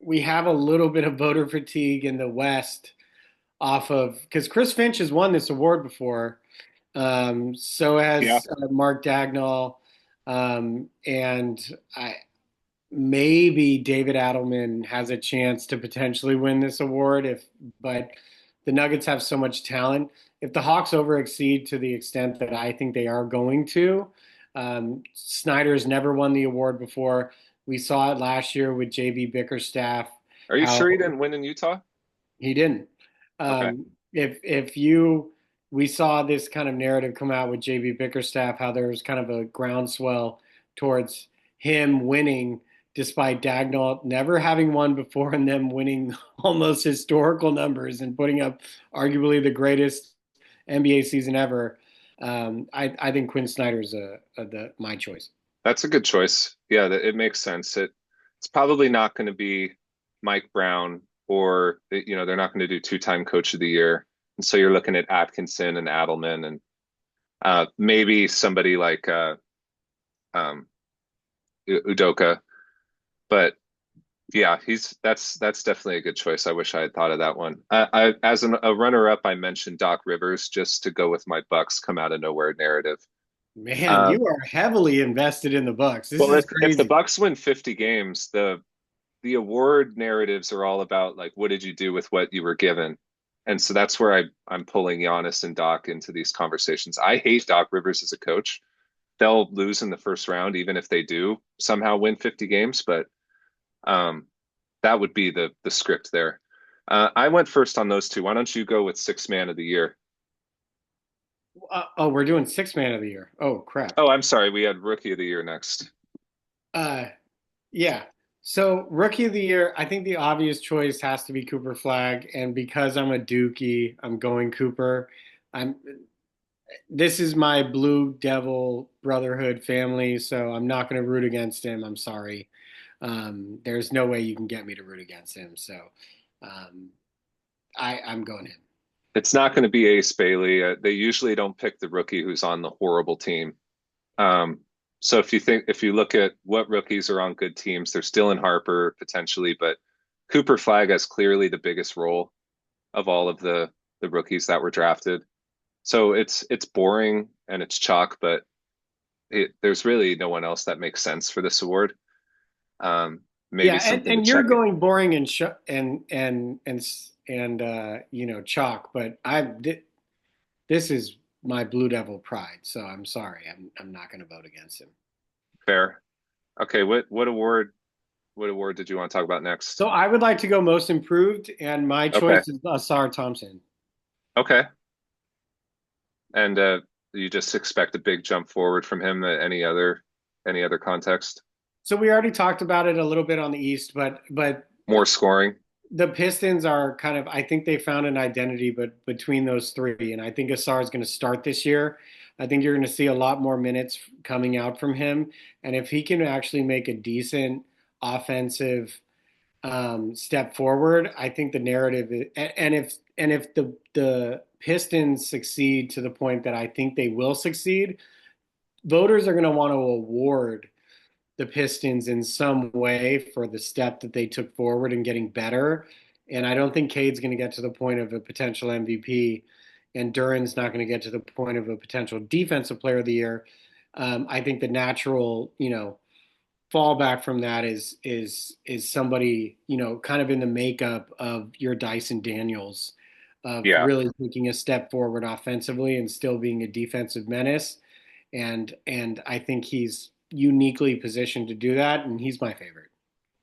we have a little bit of voter fatigue in the West off of because Chris Finch has won this award before. So Yeah. has Mark Dagnall, and I maybe David Adelman has a chance to potentially win this award but the Nuggets have so much talent. If the Hawks over exceed to the extent that I think they are going to, Snyder's never won the award before. We saw it last year with JB Bickerstaff, Are you how sure he didn't win in Utah? he didn't. Okay. If you we saw this kind of narrative come out with JB Bickerstaff, how there was kind of a groundswell towards him winning despite Dagnall never having won before and them winning almost historical numbers and putting up arguably the greatest NBA season ever. I think Quinn Snyder's my choice. That's a good choice. Yeah, it makes sense. It's probably not going to be Mike Brown or they're not going to do two-time coach of the year. And so you're looking at Atkinson and Adelman and maybe somebody like um, Udoka. But yeah, that's definitely a good choice. I wish I had thought of that one. As a runner-up, I mentioned Doc Rivers just to go with my Bucks come out of nowhere narrative. Man, Uh, you are heavily invested in the Bucks. This well, is if the crazy. Bucks win 50 games, the award narratives are all about like what did you do with what you were given, and so that's where I'm pulling Giannis and Doc into these conversations. I hate Doc Rivers as a coach. They'll lose in the first round even if they do somehow win 50 games, but um, that would be the script there. I went first on those two. Why don't you go with six man of the year? Oh, we're doing six man of the year. Oh, crap. Oh, I'm sorry. We had rookie of the year next. Uh, yeah. So rookie of the year, I think the obvious choice has to be Cooper Flag, and because I'm a Dookie, I'm going Cooper. I'm This is my Blue Devil Brotherhood family, so I'm not going to root against him. I'm sorry. There's no way you can get me to root against him. So um, I'm going him. It's not going to be Ace Bailey. They usually don't pick the rookie who's on the horrible team. Um, so if you look at what rookies are on good teams, they're still in Harper potentially, but Cooper Flag has clearly the biggest role of all of the rookies that were drafted. So it's boring and it's chalk, but there's really no one else that makes sense for this award. Maybe Yeah, something to and you're check it. going boring and chalk, but this is my Blue Devil pride, so I'm sorry. I'm not going to vote against him. Fair. Okay, what award did you want to talk about next? So I would like to go most improved, and my Okay. choice is Asar Thompson. Okay. And you just expect a big jump forward from him at any other context? So we already talked about it a little bit on the East, but More scoring? the Pistons are kind of, I think they found an identity, but between those three, and I think Asar is going to start this year. I think you're going to see a lot more minutes coming out from him, and if he can actually make a decent offensive step forward, I think the narrative is, and if the Pistons succeed to the point that I think they will succeed, voters are going to want to award the Pistons in some way for the step that they took forward in getting better. And I don't think Cade's going to get to the point of a potential MVP, and Duran's not going to get to the point of a potential Defensive Player of the Year. I think the natural, fallback from that is somebody, kind of in the makeup of your Dyson Daniels, of Yeah. really taking a step forward offensively and still being a defensive menace. And I think he's uniquely positioned to do that, and he's my favorite.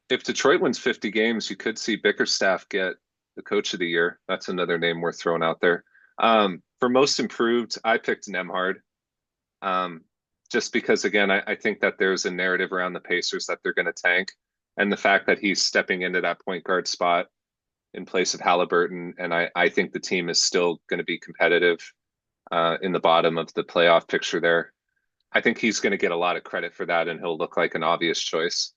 If Detroit wins 50 games, you could see Bickerstaff get the coach of the year. That's another name worth throwing out there. For most improved, I picked Nemhard. Um, just because, again, I think that there's a narrative around the Pacers that they're going to tank. And the fact that he's stepping into that point guard spot in place of Halliburton. And I think the team is still going to be competitive in the bottom of the playoff picture there. I think he's going to get a lot of credit for that, and he'll look like an obvious choice.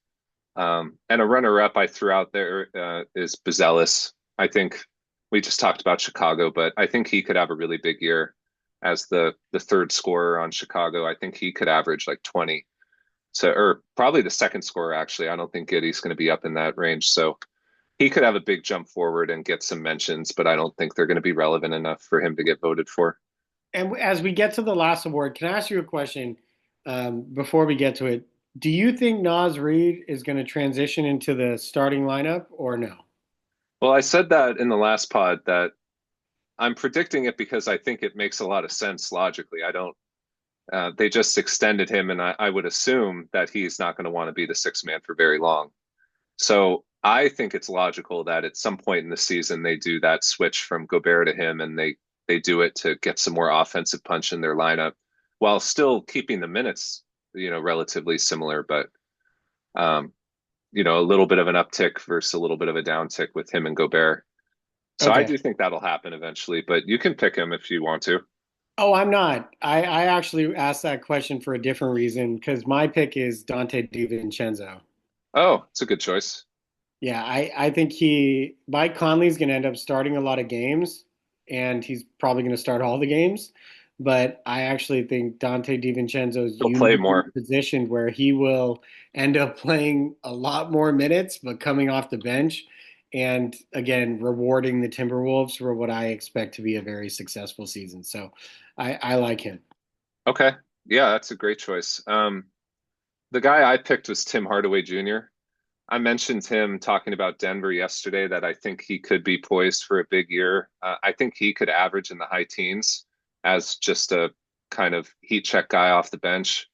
And a runner-up I threw out there is Buzelis. I think we just talked about Chicago, but I think he could have a really big year. as the third scorer on Chicago. I think he could average like 20. So, or probably the second scorer, actually. I don't think Giddey's going to be up in that range. So he could have a big jump forward and get some mentions, but I don't think they're going to be relevant enough for him to get voted for. And as we get to the last award, can I ask you a question before we get to it? Do you think Naz Reid is going to transition into the starting lineup or no? Well, I said that in the last pod that I'm predicting it because I think it makes a lot of sense logically. I don't, they just extended him, and I would assume that he's not going to want to be the sixth man for very long. So I think it's logical that at some point in the season they do that switch from Gobert to him, and they do it to get some more offensive punch in their lineup while still keeping the minutes, relatively similar, but a little bit of an uptick versus a little bit of a downtick with him and Gobert. So Okay. I do think that'll happen eventually, but you can pick him if you want to. Oh, I'm not. I actually asked that question for a different reason because my pick is Dante DiVincenzo. Oh, it's a good choice. Yeah, I think Mike Conley's going to end up starting a lot of games, and he's probably going to start all the games. But I actually think Dante DiVincenzo's He'll play more. positioned where he will end up playing a lot more minutes, but coming off the bench. And again, rewarding the Timberwolves for what I expect to be a very successful season. So I like him. Okay. Yeah, that's a great choice. The guy I picked was Tim Hardaway Jr. I mentioned him talking about Denver yesterday that I think he could be poised for a big year. I think he could average in the high teens as just a kind of heat check guy off the bench.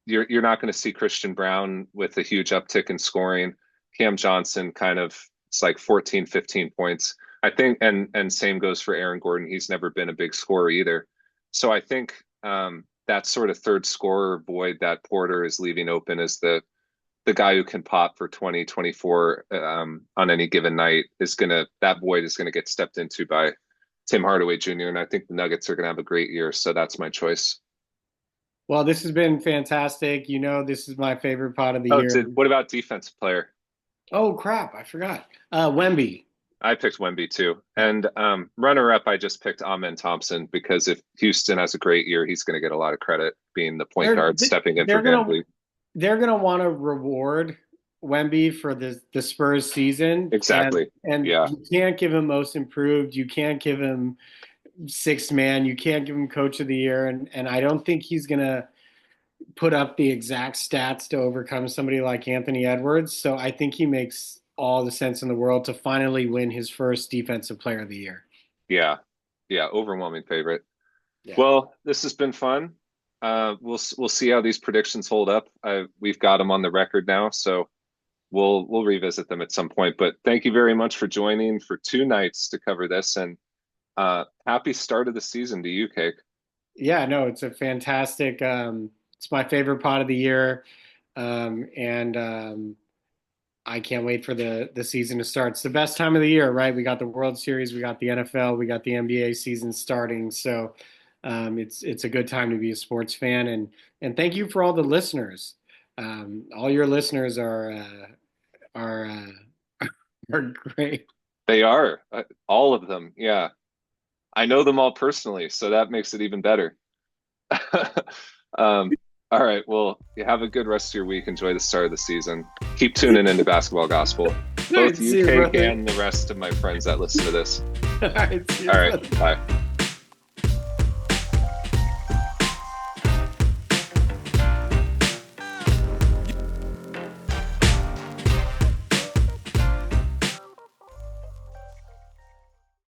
You're not going to see Christian Brown with a huge uptick in scoring. Cam Johnson it's like 14, 15 points. I think, and same goes for Aaron Gordon. He's never been a big scorer either. So I think that sort of third scorer void that Porter is leaving open as the guy who can pop for 20, 24 on any given night that void is going to get stepped into by Tim Hardaway Jr. And I think the Nuggets are going to have a great year. So that's my choice. Well, this has been fantastic. This is my favorite part of the year. What about defensive player? Oh, crap. I forgot. Wemby. I picked Wemby too. And runner-up, I just picked Amen Thompson because if Houston has a great year, he's going to get a lot of credit being the point guard stepping in for VanVleet. They're going to want to reward Wemby for the Spurs season. Exactly. And yeah. You can't give him most improved. You can't give him sixth man. You can't give him coach of the year. And I don't think he's going to put up the exact stats to overcome somebody like Anthony Edwards. So I think he makes all the sense in the world to finally win his first defensive player of the year. Yeah. Overwhelming favorite. Yeah. Well, this has been fun. We'll see how these predictions hold up. We've got them on the record now, so we'll revisit them at some point. But thank you very much for joining for 2 nights to cover this, and happy start of the season to you, Cake. Yeah, no, it's a fantastic. It's my favorite pod of the year, and I can't wait for the season to start. It's the best time of the year, right? We got the World Series, we got the NFL, we got the NBA season starting, so. It's a good time to be a sports fan, and thank you for all the listeners. All your listeners are great. They are, all of them. Yeah, I know them all personally, so that makes it even better. All right, well, you have a good rest of your week. Enjoy the start of the season. Keep tuning into Basketball Gospel. Both you, Cake, and the rest of my friends that listen to this. All right, all right, bye.